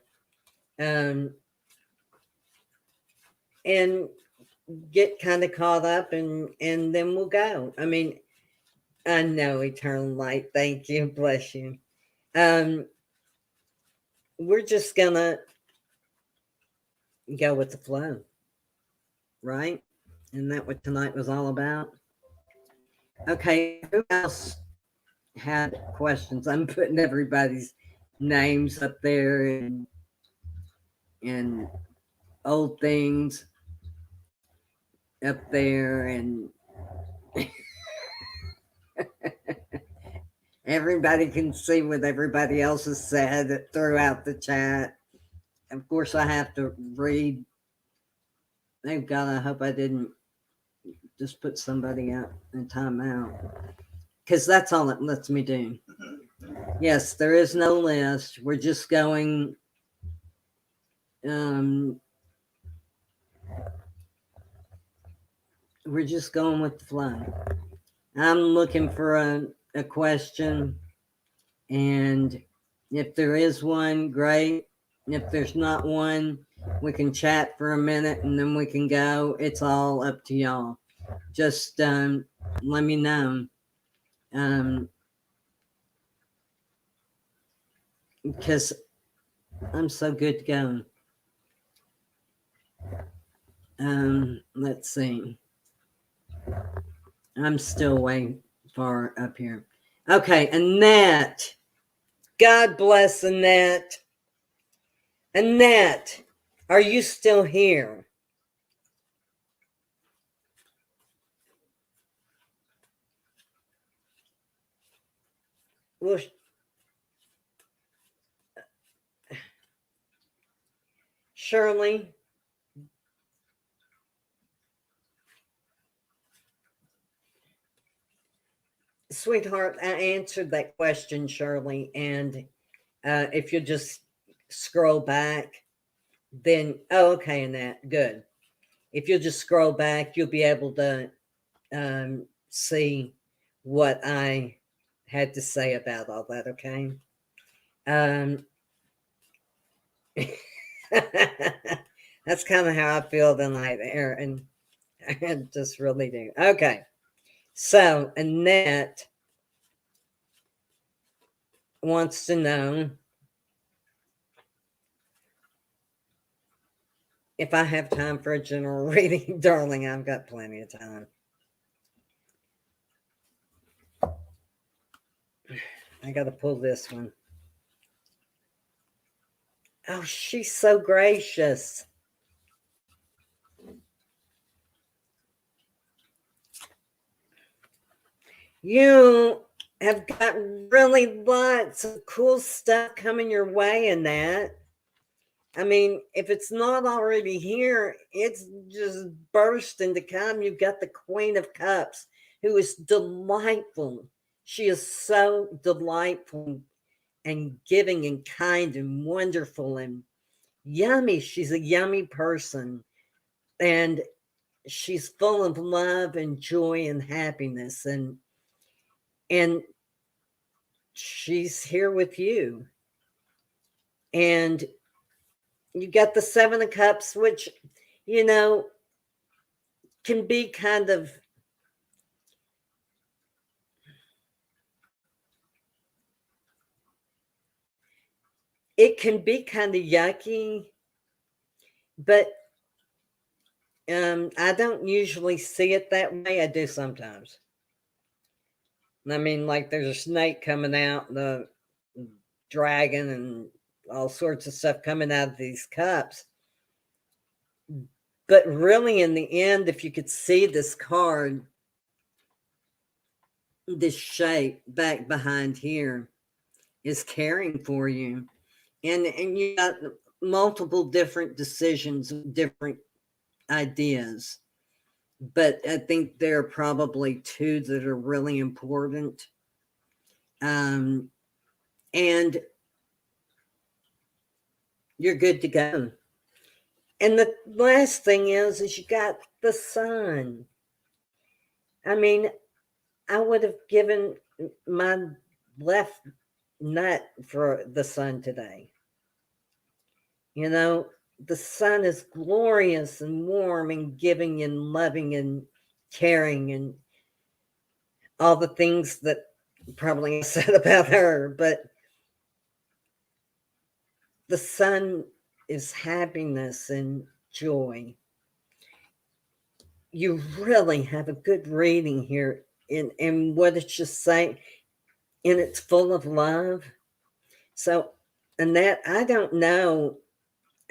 Speaker 1: And get kind of caught up, and then we'll go. I mean, I know, eternal light. Thank you. Bless you. We're just gonna go with the flow, right? Isn't that what tonight was all about? Okay, who else had questions? I'm putting everybody's names up there and old things up there, and everybody can see what everybody else has said throughout the chat. Of course, I have to read. Thank God, I hope I didn't just put somebody out in timeout, because that's all it lets me do. Yes, there is no list. We're just going we're just going with the flow. I'm looking for a question, and if there is one, great. If there's not one, we can chat for a minute and then we can go. It's all up to y'all. Just let me know. Because I'm so good to go. Let's see. I'm still way far up here. Okay, Annette. God bless Annette. Annette, are you still here? Well, Shirley, sweetheart, I answered that question, Shirley, and if you just scroll back, then okay, Annette, good. If you'll just scroll back, you'll be able to see what I had to say about all that, okay? Um, that's kind of how I feel tonight, Aaron. I just really do. Okay. So, Annette wants to know if I have time for a general reading. Darling, I've got plenty of time. I got to pull this one. Oh, she's so gracious. You have got really lots of cool stuff coming your way in that. I mean, if it's not already here, it's just bursting to come. You've got the Queen of Cups, who is delightful. She is so delightful and giving and kind and wonderful and yummy. She's a yummy person. And she's full of love and joy and happiness. And she's here with you. And you got the Seven of Cups, which, you know, can be kind of yucky, but I don't usually see it that way. I do sometimes. I mean, like there's a snake coming out, the dragon, and all sorts of stuff coming out of these cups. But really, in the end, if you could see this card, this shape back behind here is caring for you. And you got multiple different decisions, different ideas. But I think there are probably two that are really important. And you're good to go. And the last thing is you got the sun. I mean, I would have given my left nut for the sun today. You know, the sun is glorious and warm and giving and loving and caring and all the things that probably I said about her, but the sun is happiness and joy. You really have a good reading here in what it's just saying, and it's full of love. So, Annette, I don't know.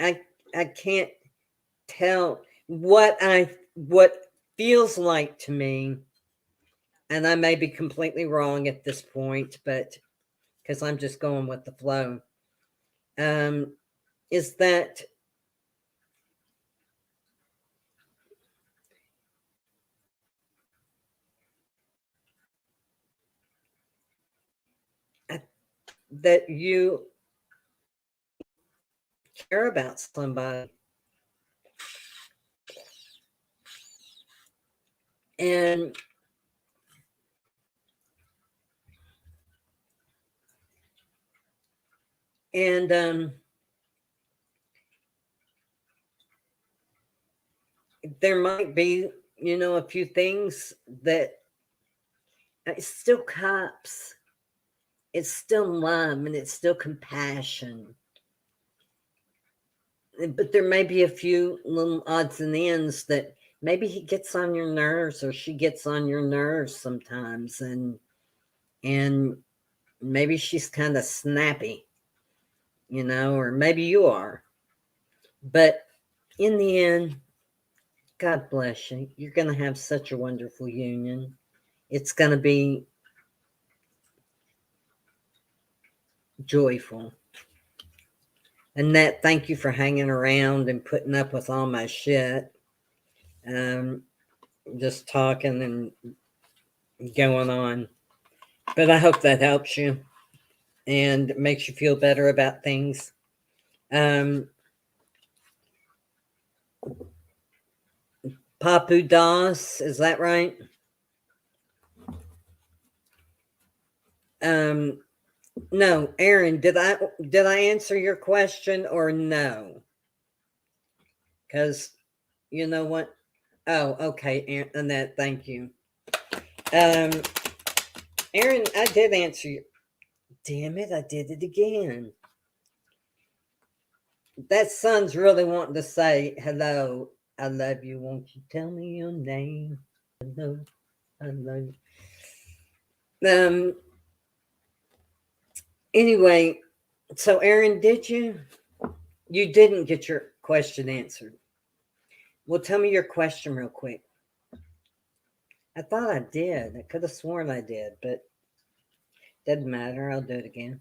Speaker 1: I can't tell what feels like to me, and I may be completely wrong at this point, but because I'm just going with the flow, is that that you care about somebody. And there might be, a few things that it's still cups, it's still love, and it's still compassion. But there may be a few little odds and ends that maybe he gets on your nerves or she gets on your nerves sometimes, and maybe she's kind of snappy, or maybe you are. But in the end, God bless you. You're going to have such a wonderful union. It's going to be joyful. Annette, thank you for hanging around and putting up with all my shit. Just talking and going on. But I hope that helps you and makes you feel better about things. Papu Das, is that right? No, Aaron, did I answer your question or no? Because you know what? Oh, okay, Annette, thank you. Aaron, I did answer you. Damn it, I did it again. That son's really wanting to say hello. I love you. Won't you tell me your name? Hello, I love you. Anyway, so Aaron, did you? You didn't get your question answered. Well, tell me your question real quick. I thought I did. I could have sworn I did, but doesn't matter. I'll do it again.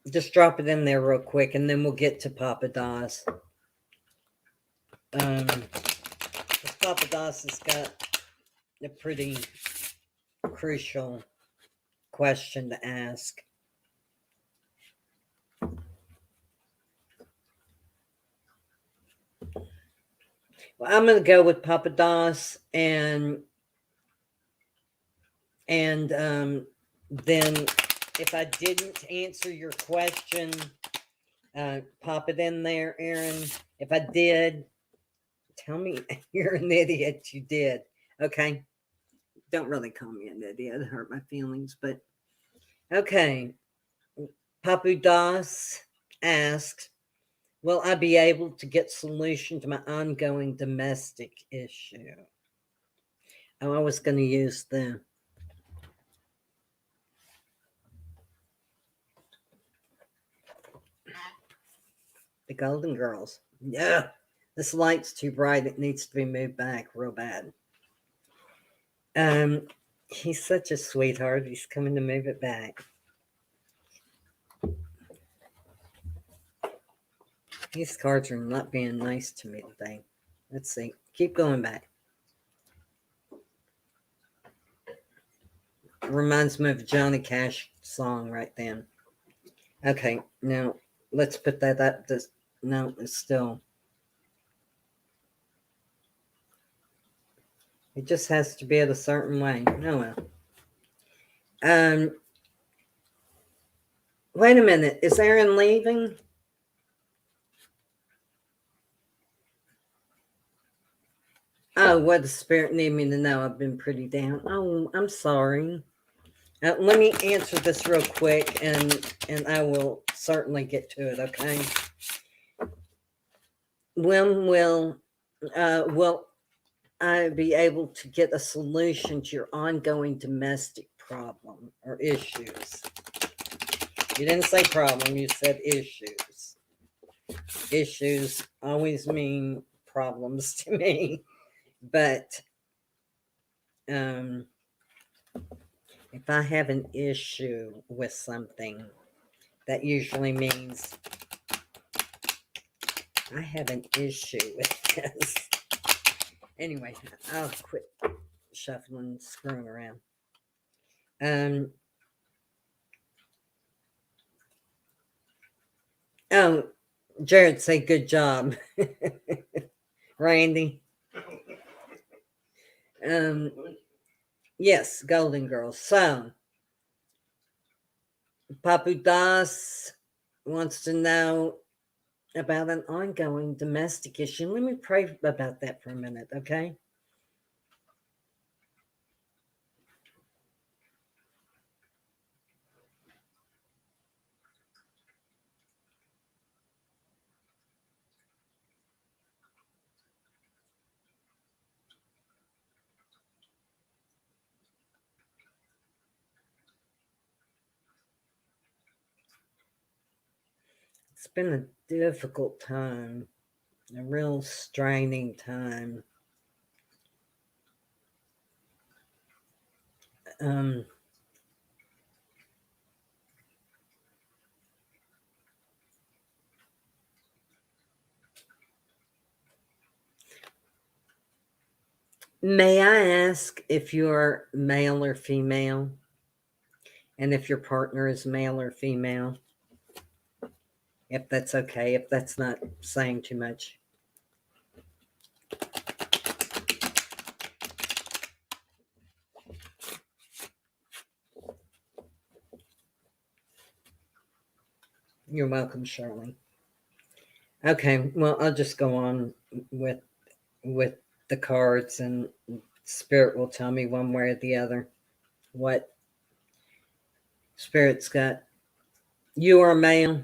Speaker 1: Just drop it in there real quick, and then we'll get to Papa Das. Papa Das has got a pretty crucial question to ask. Well, I'm going to go with Papa Das, and then if I didn't answer your question, pop it in there, Aaron. If I did, tell me you're an idiot. You did. Okay. Don't really call me an idiot. It hurt my feelings, but okay. Papu Das asked, will I be able to get solution to my ongoing domestic issue? Oh, I was going to use the Golden Girls. Yeah, this light's too bright. It needs to be moved back real bad. He's such a sweetheart. He's coming to move it back. These cards are not being nice to me today. Let's see. Keep going back. Reminds me of a Johnny Cash song right then. Okay, now let's put that up. No, it's still. It just has to be at a certain way. Oh well. Wait a minute. Is Aaron leaving? Oh, what does Spirit need me to know? I've been pretty down. Oh, I'm sorry. Let me answer this real quick, and I will certainly get to it. Okay. When will I be able to get a solution to your ongoing domestic problem or issues? You didn't say problem. You said issues. Issues always mean problems to me, but if I have an issue with something, that usually means I have an issue with this. Anyway, I'll quit shuffling and screwing around. Oh, Jared say good job. Randy. Yes, Golden Girls. So, Papu Das wants to know about an ongoing domestic issue. Let me pray about that for a minute, okay? It's been a difficult time, a real straining time. Um, may I ask if you're male or female? And if your partner is male or female? If that's okay, if that's not saying too much. You're welcome, Shirley. Okay, well, I'll just go on with with the cards, and Spirit will tell me one way or the other what Spirit's got. You are male.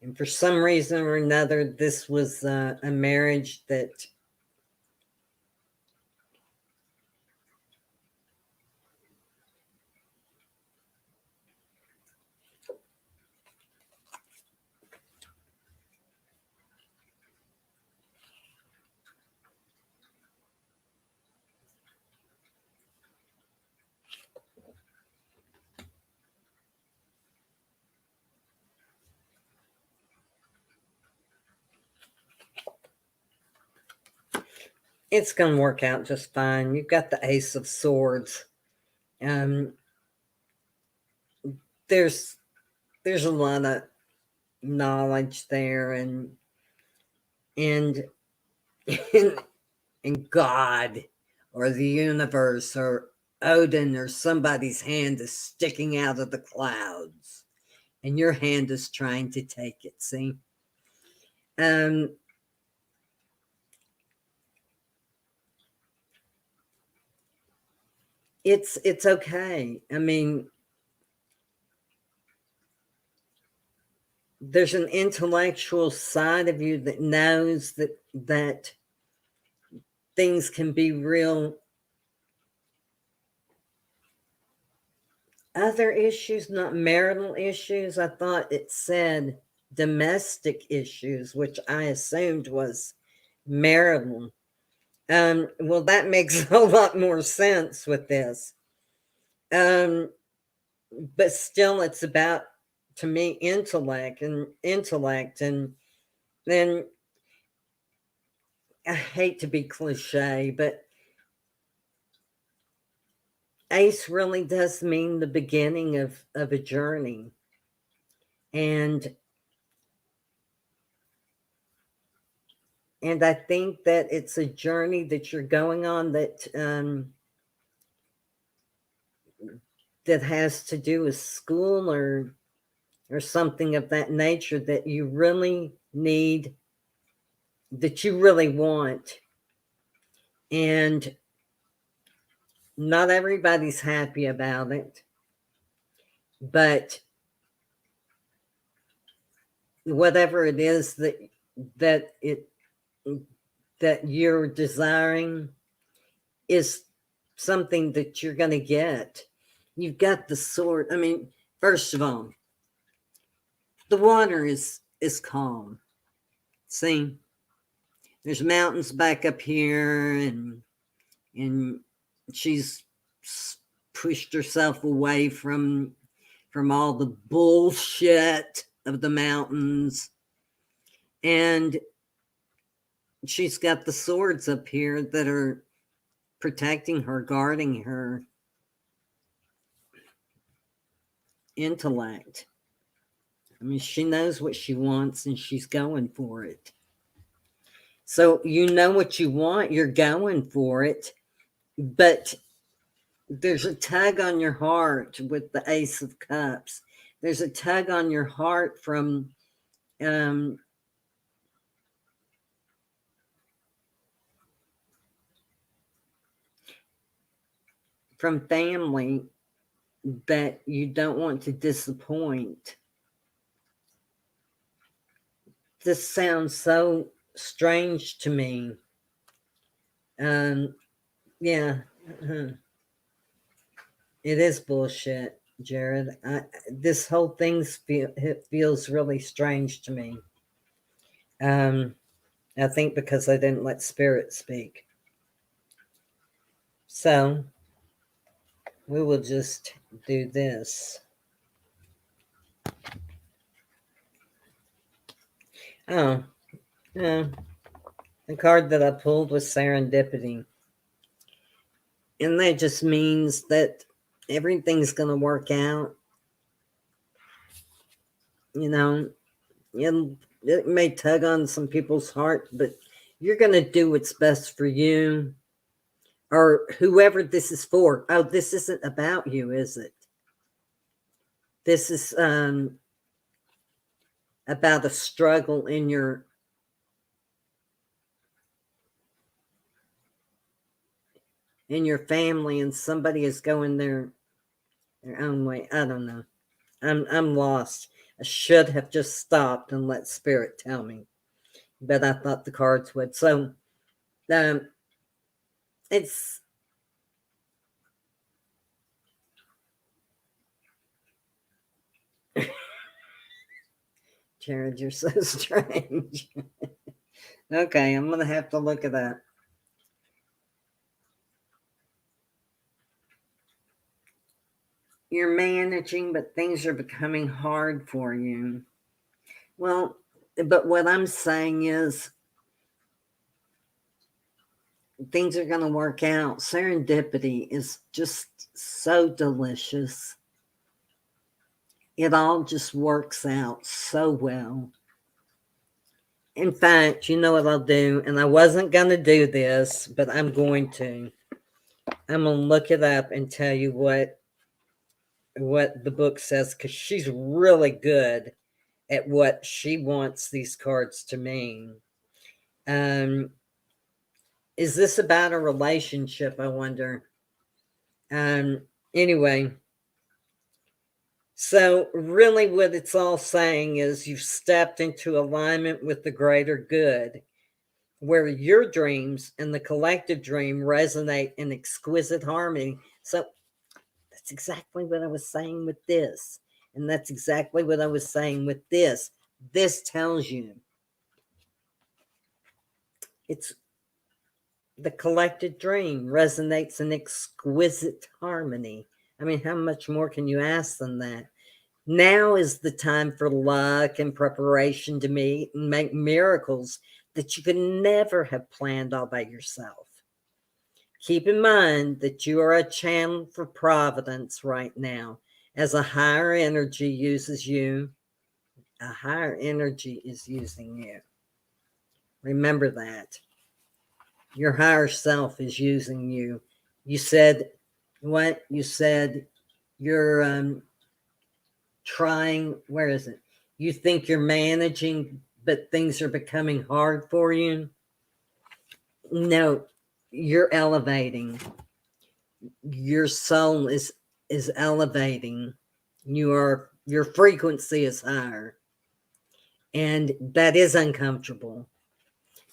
Speaker 1: And for some reason or another, this was a marriage that it's going to work out just fine. You've got the Ace of Swords. Um, there's a lot of knowledge there, and and God or the universe or Odin or somebody's hand is sticking out of the clouds, and your hand is trying to take it. See, um, it's okay. I mean, there's an intellectual side of you that knows that things can be real. Other issues, not marital issues. I thought it said domestic issues, which I assumed was marital. Well, that makes a lot more sense with this. Um, but still, it's about, to me, intellect, and then I hate to be cliche, but Ace really does mean the beginning of a journey, and I think that it's a journey that you're going on that has to do with school or something of that nature that you really need, that you really want. And not everybody's happy about it, but whatever it is that it that you're desiring is something that you're going to get. You've got the sword. I mean, first of all, the water is calm. See, there's mountains back up here, and she's pushed herself away from all the bullshit of the mountains, and she's got the swords up here that are protecting her, guarding her intellect. mean, she knows what she wants and she's going for it. So you know what you want, you're going for it, but there's a tug on your heart with the Ace of Cups. There's a tug on your heart from family that you don't want to disappoint. This sounds so strange to me. Yeah, it is bullshit, Jared. This whole thing feels really strange to me. I think because I didn't let Spirit speak. So we will just do this. Oh, yeah. The card that I pulled was Serendipity. And that just means that everything's going to work out. You know, it may tug on some people's heart, but you're going to do what's best for you or whoever this is for. Oh, this isn't about you, is it? This is about a struggle in your family, and somebody is going their own way. I don't know. I'm lost. I should have just stopped and let Spirit tell me, but I thought the cards would. So it's Jared, you're so strange. Okay, I'm gonna have to look at that. You're managing, but things are becoming hard for you. Well, but what I'm saying is things are going to work out. Serendipity is just so delicious. It all just works out so well. In fact, you know what I'll do? And I wasn't going to do this, but I'm going to. I'm going to look it up and tell you what the book says, because she's really good at what she wants these cards to mean. Is this about a relationship, I wonder? Anyway, so really what it's all saying is you've stepped into alignment with the greater good, where your dreams and the collective dream resonate in exquisite harmony. So that's exactly what I was saying with this. And that's exactly what I was saying with this. This tells you it's the collective dream resonates in exquisite harmony. I mean, how much more can you ask than that? Now is the time for luck and preparation to make miracles that you could never have planned all by yourself. Keep in mind that you are a channel for providence right now. As a higher energy uses you, a higher energy is using you. Remember that. Your higher self is using you. You said what? You said you're trying, where is it? You think you're managing, but things are becoming hard for you. No, you're elevating. Your soul is elevating. Your frequency is higher. And that is uncomfortable.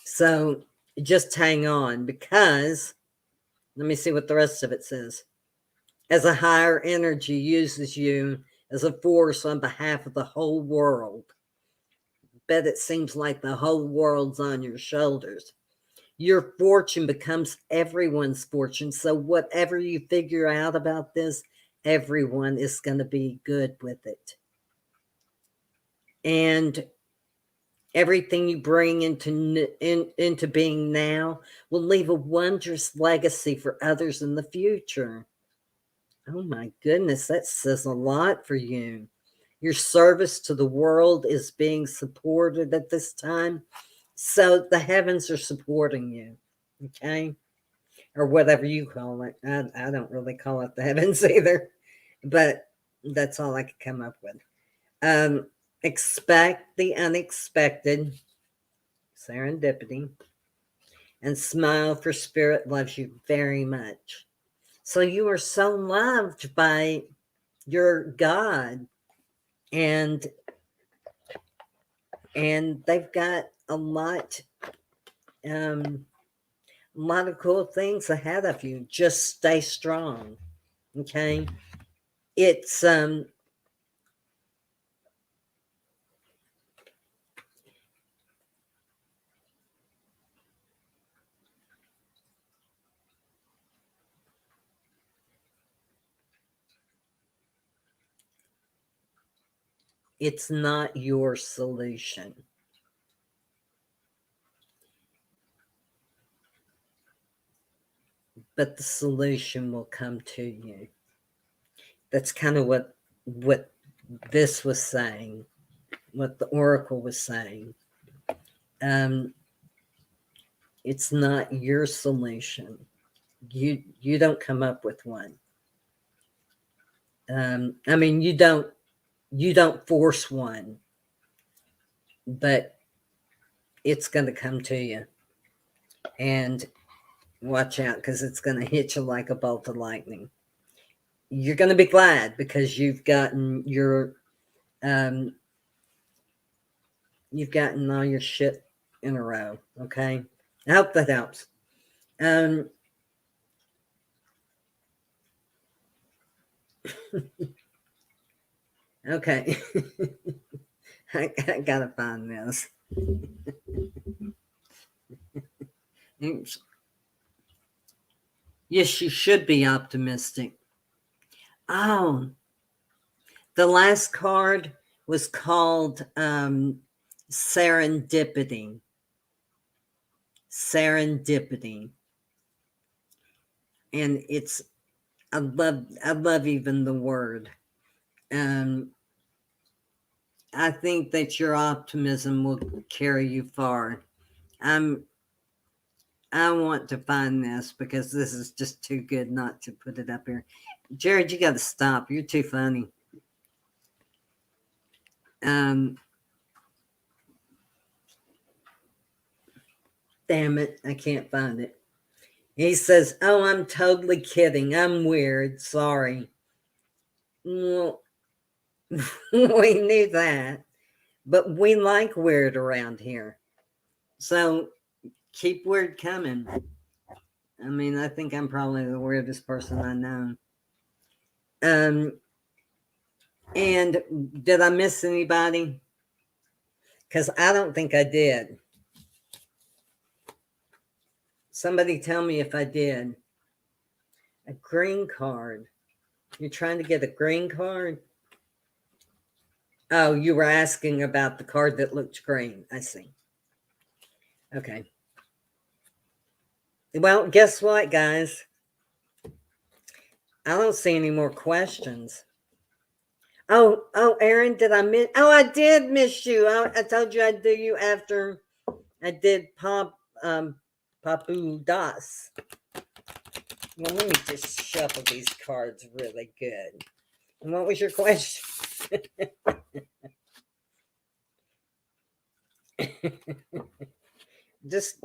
Speaker 1: So just hang on, because let me see what the rest of it says. As a higher energy uses you as a force on behalf of the whole world. Bet it seems like the whole world's on your shoulders. Your fortune becomes everyone's fortune. So whatever you figure out about this, everyone is going to be good with it. And everything you bring into being now will leave a wondrous legacy for others in the future. Oh my goodness, that says a lot for you. Your service to the world is being supported at this time. So the heavens are supporting you. Okay. Or whatever you call it. I don't really call it the heavens either, but that's all I could come up with. Expect the unexpected, serendipity, and smile, for spirit loves you very much. So you are so loved by your God, and they've got um, a lot of cool things ahead of you. Just stay strong. Okay. It's it's not your solution. But the solution will come to you. That's kind of what this was saying, what the oracle was saying. It's not your solution. You don't come up with one. I mean, you don't force one, but it's going to come to you. And watch out, because it's going to hit you like a bolt of lightning. You're going to be glad because you've gotten all your shit in a row. Okay. I hope that helps. Okay. I gotta find this. Oops. Yes, you should be optimistic. Oh, the last card was called serendipity. Serendipity. And it's I love even the word. I think that your optimism will carry you far. I want to find this because this is just too good not to put it up here. Jared, you got to stop. You're too funny. Damn it, I can't find it. He says, "Oh, I'm totally kidding. I'm weird. Sorry." Well, we knew that, but we like weird around here. So keep weird coming. I mean, I think I'm probably the weirdest person I know. And did I miss anybody? Because I don't think I did. Somebody tell me if I did. A green card. You're trying to get a green card? Oh, you were asking about the card that looked green. I see. Okay. Well, guess what, guys? I don't see any more questions. Oh, Aaron, did I miss? Oh, I did miss you. I told you I'd do you after I did Papu Das. Well, let me just shuffle these cards really good. And what was your question? Just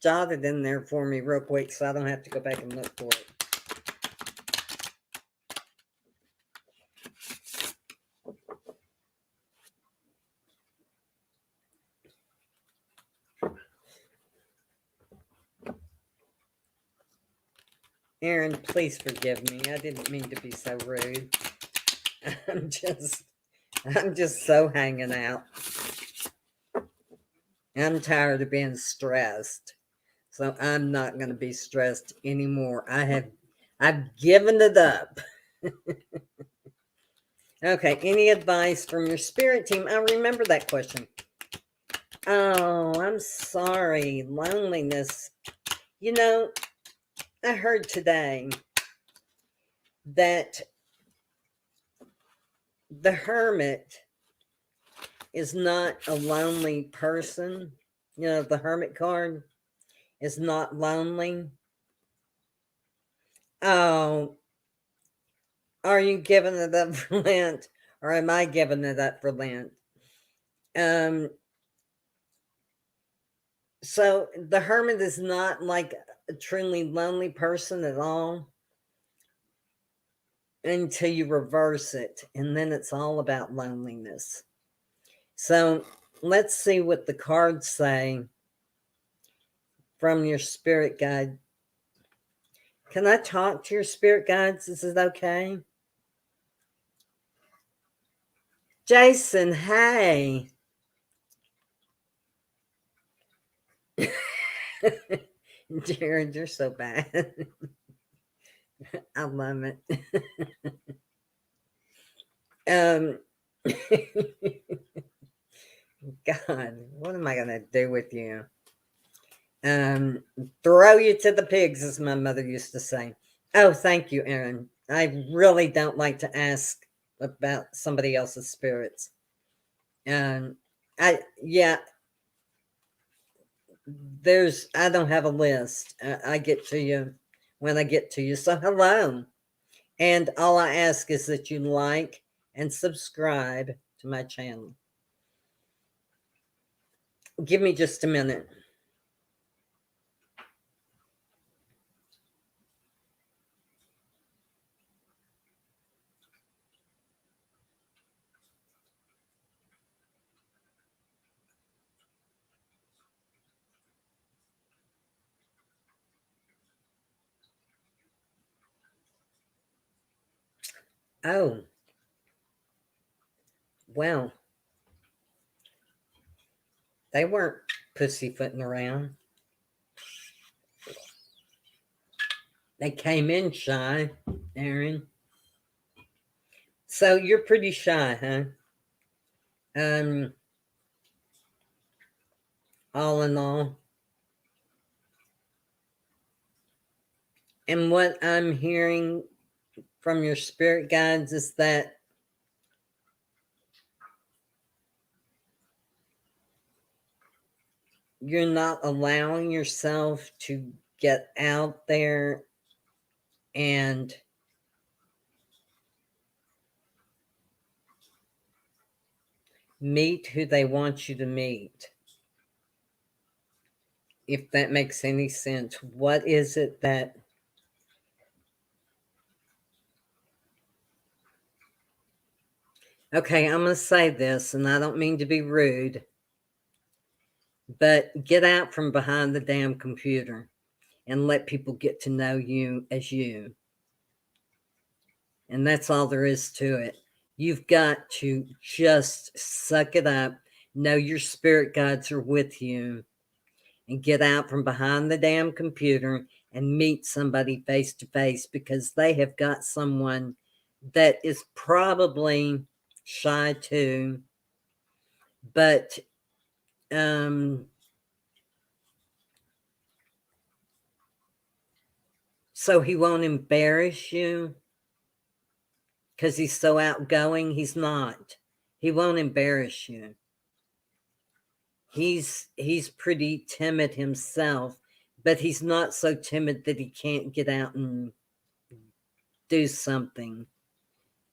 Speaker 1: jot it in there for me real quick so I don't have to go back and look for it. Aaron, please forgive me. I didn't mean to be so rude. I'm just so hanging out. I'm tired of being stressed. So I'm not going to be stressed anymore. I've given it up. Okay, any advice from your spirit team? I remember that question. Oh, I'm sorry. Loneliness. You know, I heard today that the hermit is not a lonely person. You know, the hermit card is not lonely. Oh, are you giving it up for Lent? Or am I giving it up for Lent? Um, so the hermit is not like a truly lonely person at all until you reverse it, and then it's all about loneliness. So let's see what the cards say from your spirit guide. Can I talk to your spirit guides? Is it okay? Jason, hey. Jared, you're so bad. I love it. um, God, what am I going to do with you? Um, throw you to the pigs, as my mother used to say. Oh, thank you, Aaron. I really don't like to ask about somebody else's spirits. Yeah, I don't have a list. I get to you when I get to you. So hello. And all I ask is that you like and subscribe to my channel. Give me just a minute. Oh, well, they weren't pussyfooting around. They came in shy, Aaron. So you're pretty shy, huh? Um, all in all. And what I'm hearing from your spirit guides is that you're not allowing yourself to get out there and meet who they want you to meet. If that makes any sense. What is it that okay, I'm going to say this, and I don't mean to be rude, but get out from behind the damn computer and let people get to know you as you. And that's all there is to it. You've got to just suck it up, know your spirit guides are with you, and get out from behind the damn computer and meet somebody face to face, because they have got someone that is probably shy too, but so he won't embarrass you because he's so outgoing. He's not. He won't embarrass you. He's pretty timid himself, but he's not so timid that he can't get out and do something.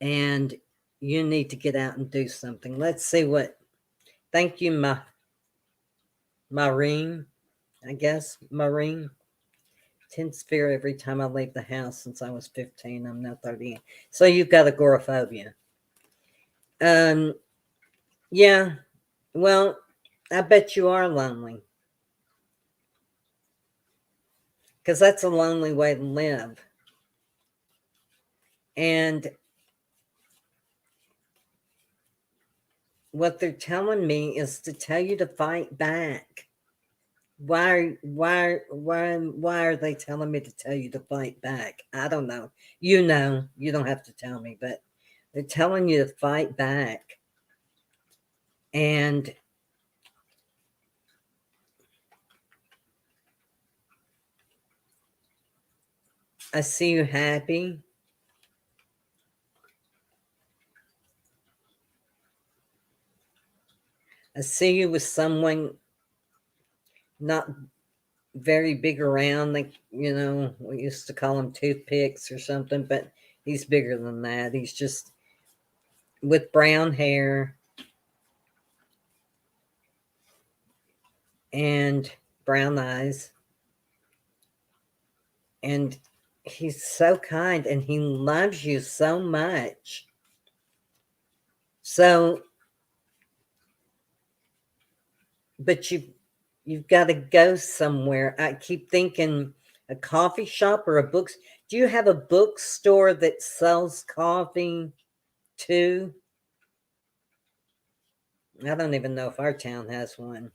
Speaker 1: And you need to get out and do something. Let's see what. Thank you, Maureen. I guess Maureen. 10 sphere every time I leave the house since I was 15. I'm now 30. So you've got agoraphobia. Yeah. Well, I bet you are lonely. Because that's a lonely way to live. And what they're telling me is to tell you to fight back. Why are they telling me to tell you to fight back? I don't know. You know, you don't have to tell me, but they're telling you to fight back. And I see you happy. I see you with someone not very big around, like, we used to call him toothpicks or something, but he's bigger than that. He's just with brown hair and brown eyes. And he's so kind and he loves you so much. So, but you've got to go somewhere. I keep thinking a coffee shop or a book. Do you have a bookstore that sells coffee too? I don't even know if our town has one.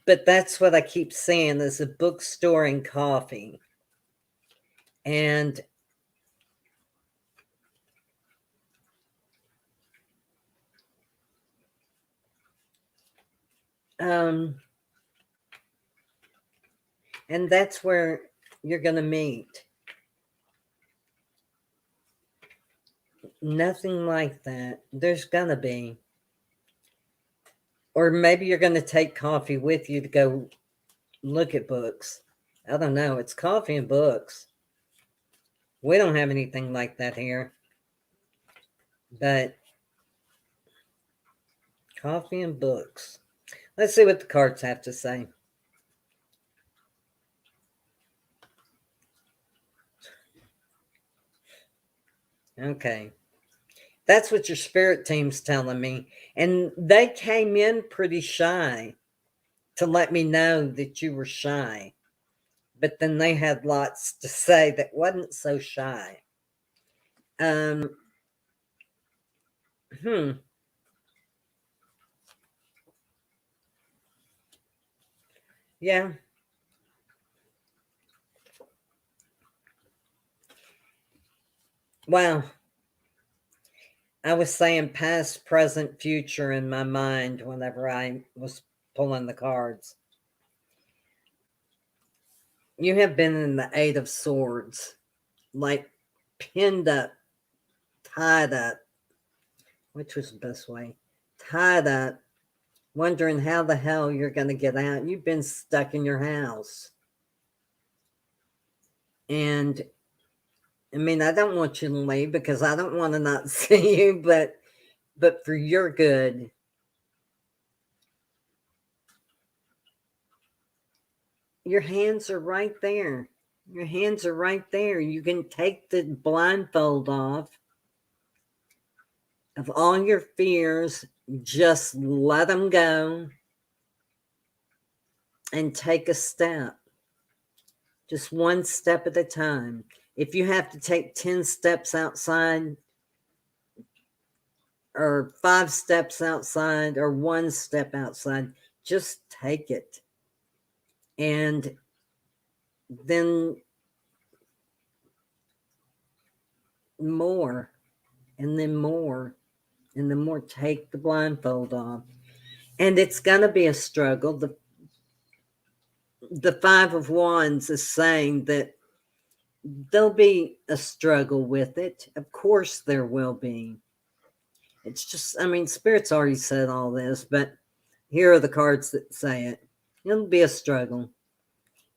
Speaker 1: But that's what I keep saying, is a bookstore and coffee. And um and that's where you're going to meet. Nothing like that. There's going to be. Or maybe you're going to take coffee with you to go look at books. I don't know. It's coffee and books. We don't have anything like that here. But coffee and books. Let's see what the cards have to say. Okay. That's what your spirit team's telling me. And they came in pretty shy to let me know that you were shy. But then they had lots to say that wasn't so shy. Um, hmm. Yeah. Wow. I was saying past, present, future in my mind whenever I was pulling the cards. You have been in the Eight of Swords, like pinned up, tied up. Which was the best way? Tied up, wondering how the hell you're going to get out. You've been stuck in your house. And I mean, I don't want you to leave because I don't want to not see you, but for your good. Your hands are right there. Your hands are right there. You can take the blindfold off of all your fears. Just let them go and take a step. Just one step at a time. If you have to take 10 steps outside, or 5 steps outside, or 1 step outside, just take it. And then more, and then more, and then more. Take the blindfold off. And it's going to be a struggle. The Five of Wands is saying that there'll be a struggle with it. Of course there will be. It's just, I mean, Spirit's already said all this, but here are the cards that say it. It'll be a struggle.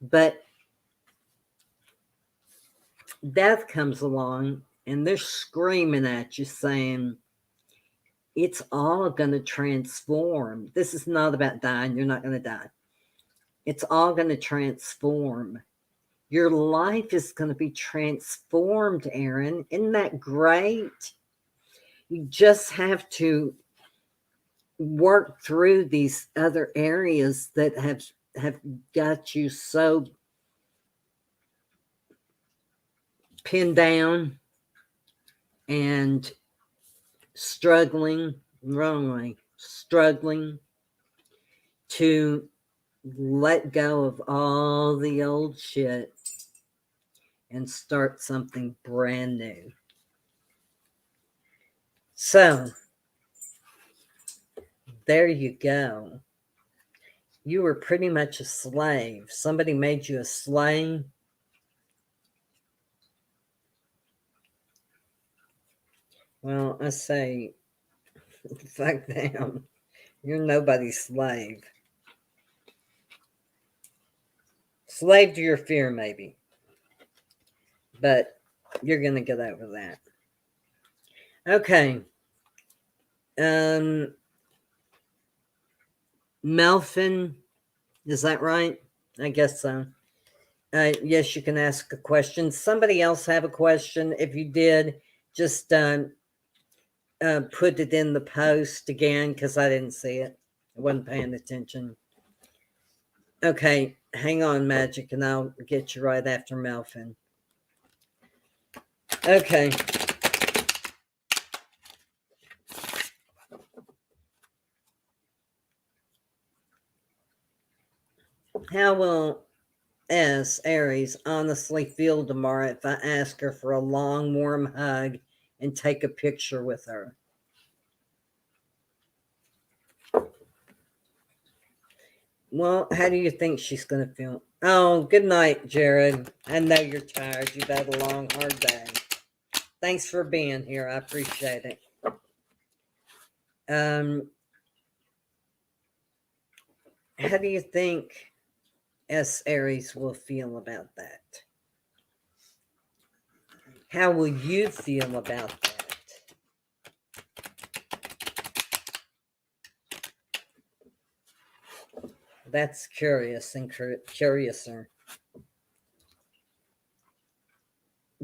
Speaker 1: But death comes along and they're screaming at you saying, it's all going to transform. This is not about dying. You're not going to die. It's all going to transform. Your life is going to be transformed, Aaron. Isn't that great? You just have to work through these other areas that have got you so pinned down and struggling, wrongly, struggling to let go of all the old shit and start something brand new. So, there you go. You were pretty much a slave. Somebody made you a slave. Well, I say, fuck them. You're nobody's slave. Slave to your fear, maybe. But you're going to get over that. Okay. Melvin, is that right? I guess so. Yes, you can ask a question. Somebody else have a question? If you did, just put it in the post again, because I didn't see it. I wasn't paying attention. Okay, hang on, Magic, and I'll get you right after Melvin. Okay. How will Aries honestly feel tomorrow if I ask her for a long, warm hug and take a picture with her? Well, how do you think she's going to feel? Oh, good night, Jared. I know you're tired. You've had a long, hard day. Thanks for being here. I appreciate it. How do you think Aries will feel about that? How will you feel about that? That's curious and curiouser.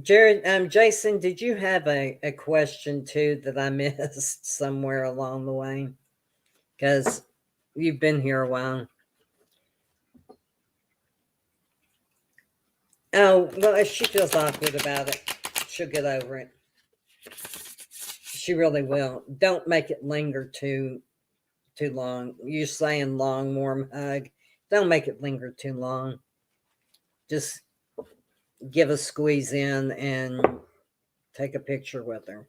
Speaker 1: Jared, Jason, did you have a question too that I missed somewhere along the way? Because you've been here a while. Oh, well, if she feels awkward about it, she'll get over it. She really will. Don't make it linger too long. You're saying long, warm hug. Don't make it linger too long. Just give a squeeze in and take a picture with her.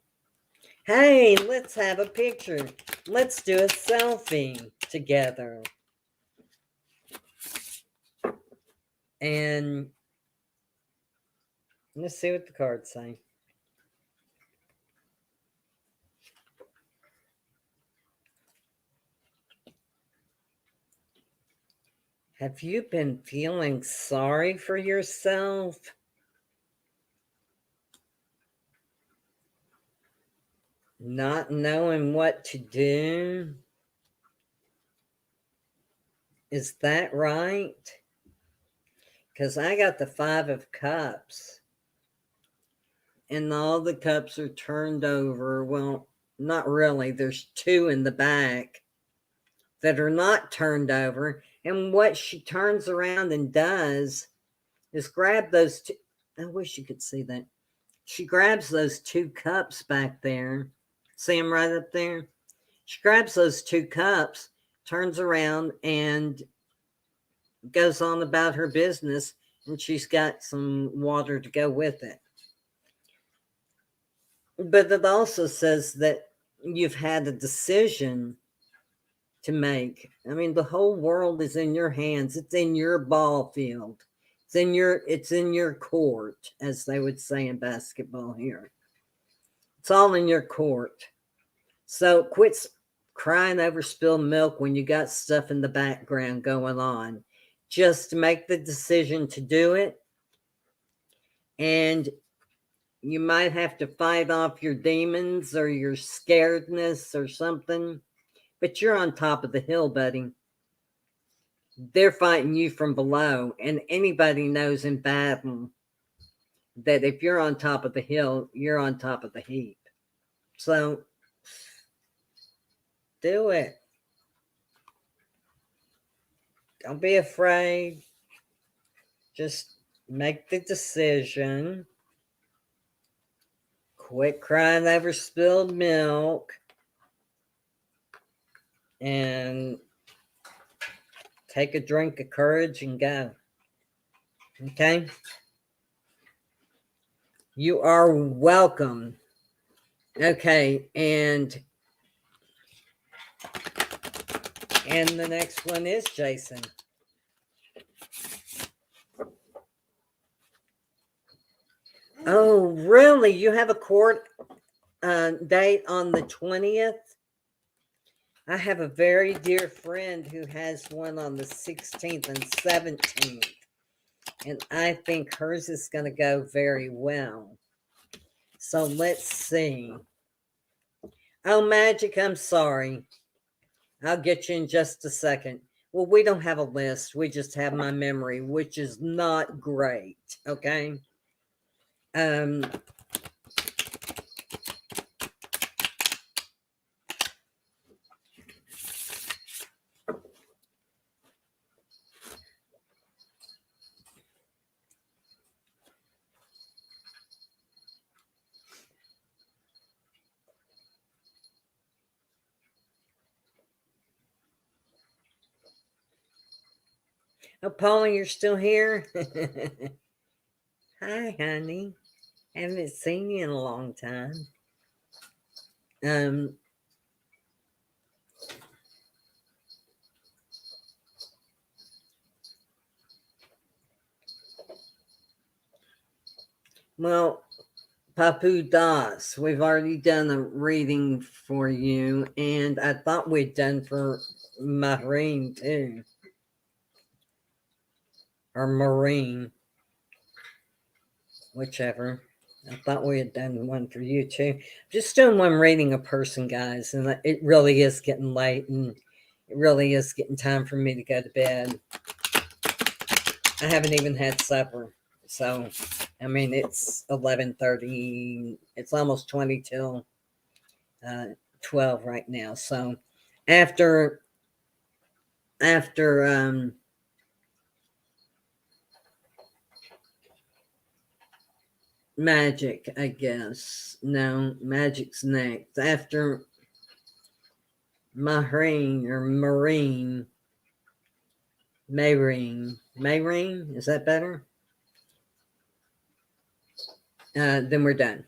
Speaker 1: Hey, let's have a picture. Let's do a selfie together. And let's see what the cards say. Have you been feeling sorry for yourself? Not knowing what to do? Is that right? Because I got the 5 of Cups. And all the cups are turned over. Well, not really. There's 2 in the back that are not turned over. And what she turns around and does is grab those 2. I wish you could see that. She grabs those 2 cups back there. See them right up there? She grabs those 2 cups, turns around, and goes on about her business. And she's got some water to go with it. But it also says that you've had a decision to make. I mean, the whole world is in your hands. It's in your ball field. It's in your court, as they would say in basketball here. It's all in your court. So quit crying over spilled milk when you got stuff in the background going on. Just make the decision to do it. And you might have to fight off your demons or your scaredness or something. But you're on top of the hill, buddy. They're fighting you from below. And anybody knows in battle that if you're on top of the hill, you're on top of the heap. So do it. Don't be afraid. Just make the decision. Quit crying over spilled milk. And take a drink of courage and go. Okay? You are welcome. Okay, and the next one is Jason. Oh, really? You have a court date on the 20th? I have a very dear friend who has one on the 16th and 17th, and I think hers is going to go very well. So let's see. Oh, Magic, I'm sorry. I'll get you in just a second. Well, we don't have a list. We just have my memory, which is not great. Okay. Um, oh, Paula, you're still here? Hi, honey. Haven't seen you in a long time. Um, well, Papu Das, we've already done a reading for you, and I thought we'd done for Maureen too, or Maureen, whichever. I thought we had done one for you too. Just doing one reading a person, guys, and it really is getting late, and it really is getting time for me to go to bed. I haven't even had supper, so I mean it's 11:30. It's almost 20 till 12 right now. So after Magic, I guess. No, Magic's next. After Maureen or Marine, Mayreen, is that better? Then we're done.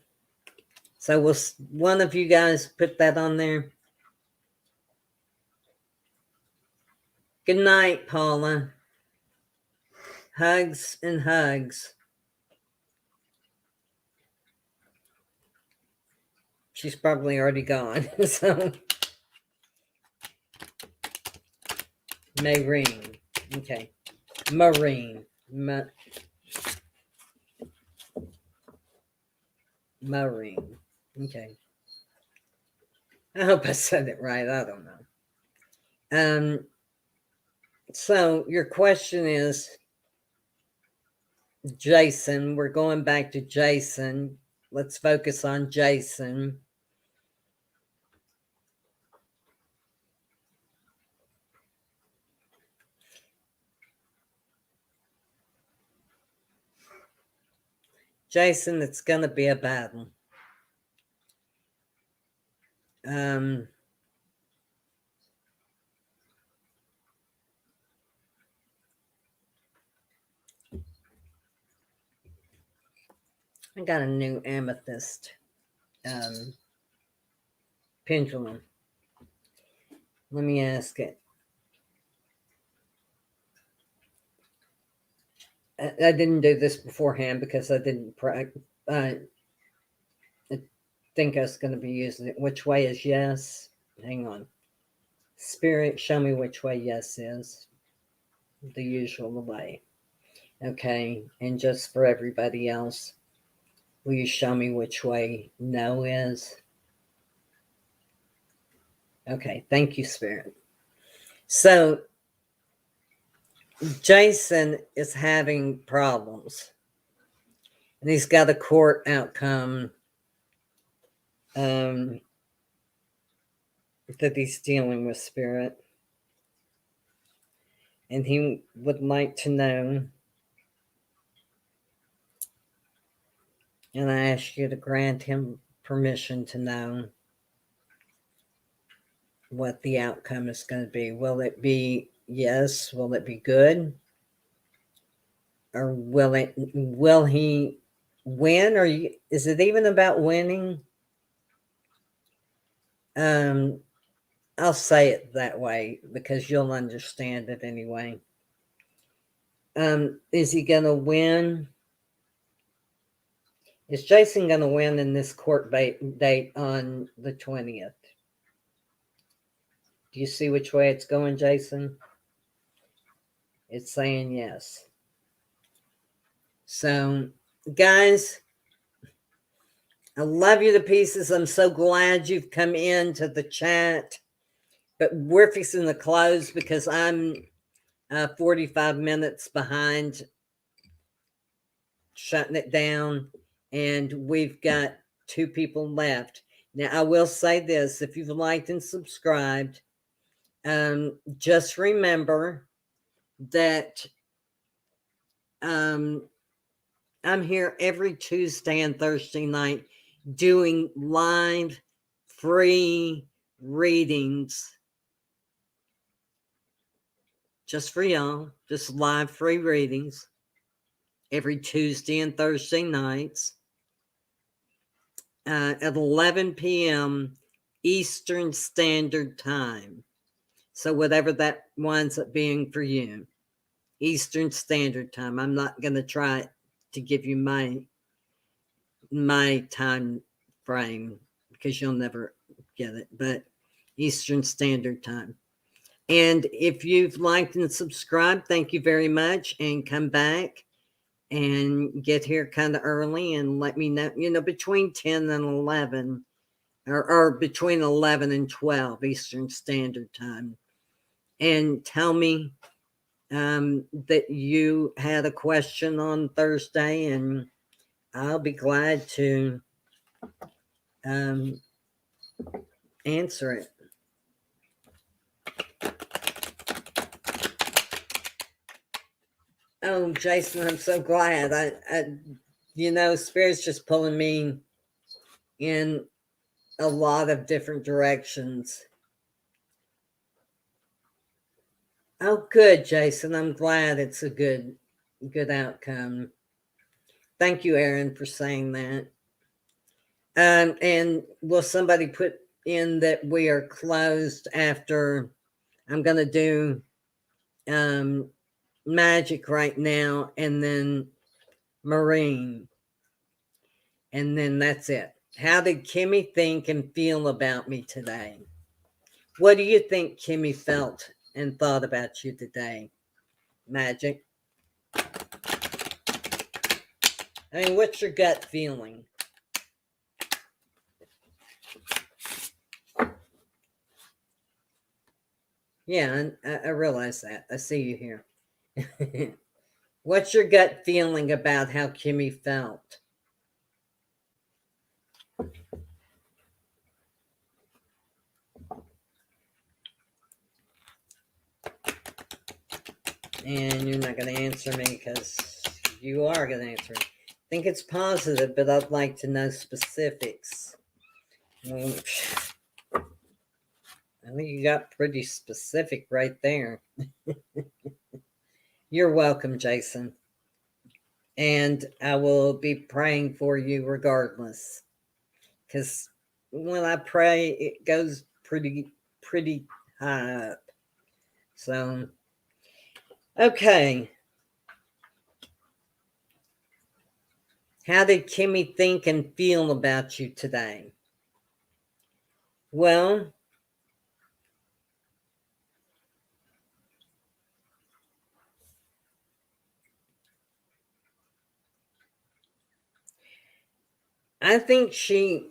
Speaker 1: So will one of you guys put that on there? Good night, Paula. Hugs and hugs. She's probably already gone. So Mayreen. Okay. Marine. Marine. Okay. I hope I said it right. I don't know. So your question is Jason. We're going back to Jason. Let's focus on Jason. Jason, it's going to be a battle. I got a new amethyst pendulum. Let me ask it. I didn't do this beforehand because I didn't I think I was going to be using it. Which way is yes? Hang on. Spirit, show me which way yes is. The usual way. Okay. And just for everybody else, will you show me which way no is? Okay. Thank you, Spirit. So Jason is having problems. And he's got a court outcome that he's dealing with, Spirit. And he would like to know, and I ask you to grant him permission to know what the outcome is going to be. Will it be yes? Will it be good? Or will he win? Or is it even about winning? I'll say it that way because you'll understand it anyway. Is he going to win? Is Jason going to win in this court date on the 20th? Do you see which way it's going, Jason? It's saying yes. So, guys, I love you to pieces. I'm so glad you've come into the chat. But we're fixing to close because I'm 45 minutes behind shutting it down. And we've got 2 people left. Now, I will say this. If you've liked and subscribed, just remember that I'm here every Tuesday and Thursday night doing live free readings just for y'all, just live free readings every Tuesday and Thursday nights at 11 p.m. Eastern Standard Time. So whatever that winds up being for you, Eastern Standard Time. I'm not going to try to give you my time frame because you'll never get it, but Eastern Standard Time. And if you've liked and subscribed, thank you very much, and come back and get here kind of early and let me know, between 10 and 11 or between 11 and 12 Eastern Standard Time, and tell me that you had a question on Thursday, and I'll be glad to answer it. Oh, Jason, I'm so glad. Spirit's just pulling me in a lot of different directions. Oh, good, Jason. I'm glad it's a good outcome. Thank you, Aaron, for saying that. And will somebody put in that we are closed after? I'm going to do magic right now, and then Marine, and then that's it. How did Kimmy think and feel about me today? What do you think Kimmy felt and thought about you today? Magic. I mean, what's your gut feeling? Yeah, I realize that. I see you here. What's your gut feeling about how Kimmy felt? And you're not going to answer me because you are going to answer me. I think it's positive, but I'd like to know specifics. I think you got pretty specific right there. You're welcome, Jason. And I will be praying for you regardless. Because when I pray, it goes pretty high up. So, okay. How did Kimmy think and feel about you today? Well, I think she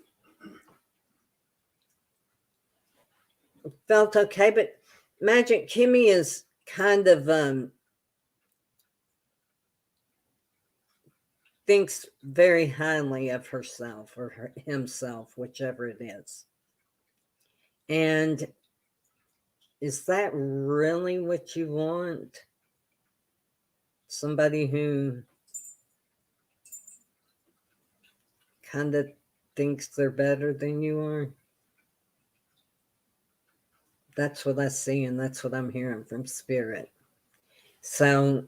Speaker 1: felt okay, but Magic Kimmy is kind of thinks very highly of herself or himself, whichever it is. And is that really what you want? Somebody who kind of thinks they're better than you are? That's what I see, and that's what I'm hearing from Spirit. So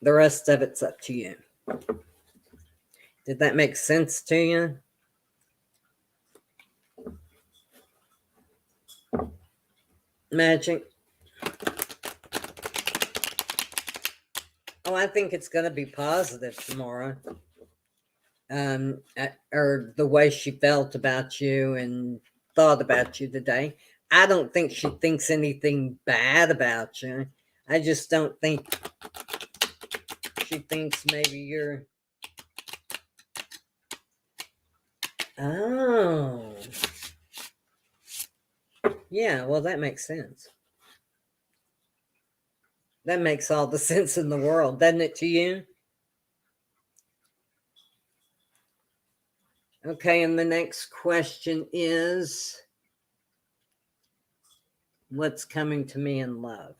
Speaker 1: the rest of it's up to you. Did that make sense to you? Magic? Oh, I think it's going to be positive tomorrow. Or the way she felt about you, and thought about you today. I don't think she thinks anything bad about you. I just don't think she thinks maybe you're. Oh. Yeah, well, that makes sense. That makes all the sense in the world, doesn't it to you? Okay, and the next question is, what's coming to me in love?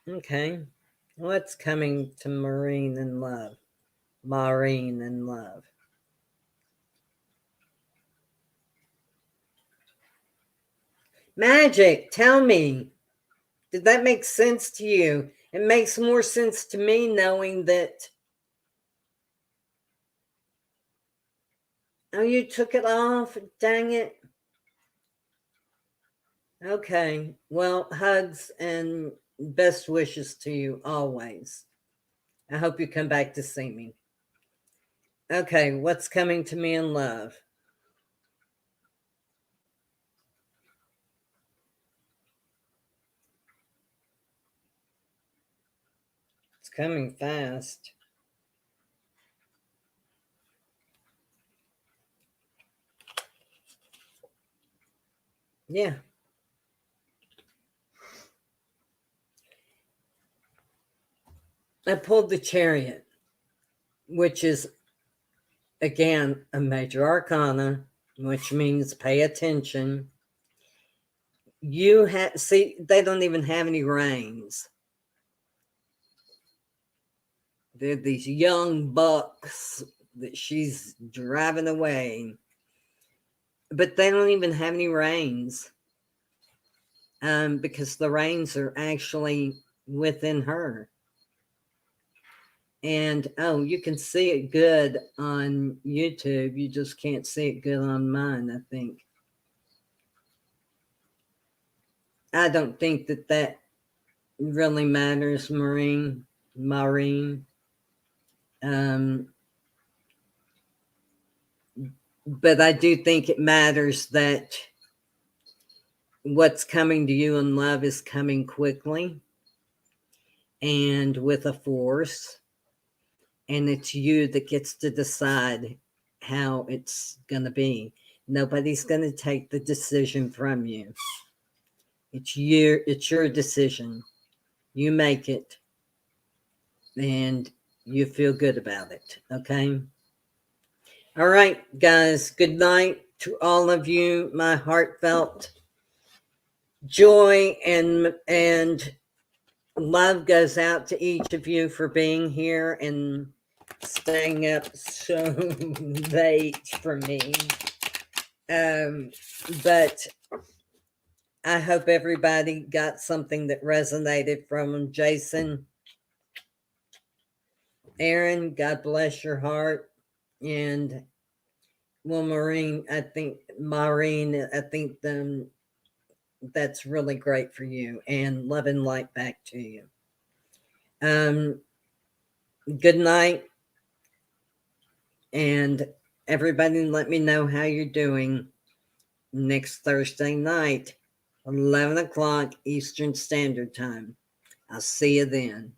Speaker 1: Okay. What's coming to Maureen in love? Maureen in love. Magic, tell me, did that make sense to you? It makes more sense to me knowing that. Oh, you took it off? Dang it. Okay. Well, hugs and best wishes to you always. I hope you come back to see me. Okay, what's coming to me in love? It's coming fast. Yeah. I pulled the Chariot, which is, again, a major arcana, which means pay attention. You see, they don't even have any reins. They're these young bucks that she's driving away, but they don't even have any reins, because the reins are actually within her. And oh, you can see it good on YouTube. You just can't see it good on mine, I think. I don't think that really matters, Maureen. But I do think it matters that what's coming to you in love is coming quickly and with a force. And it's you that gets to decide how it's going to be. Nobody's going to take the decision from you. It's your decision. You make it and you feel good about it. Okay. All right, guys. Good night to all of you. My heartfelt joy and love goes out to each of you for being here and staying up so late for me. But I hope everybody got something that resonated from them. Jason, Aaron, God bless your heart. And well, Maureen, I think that's really great for you, and love and light back to you. Good night, and everybody let me know how you're doing next Thursday night, 11 o'clock Eastern Standard Time. I'll see you then.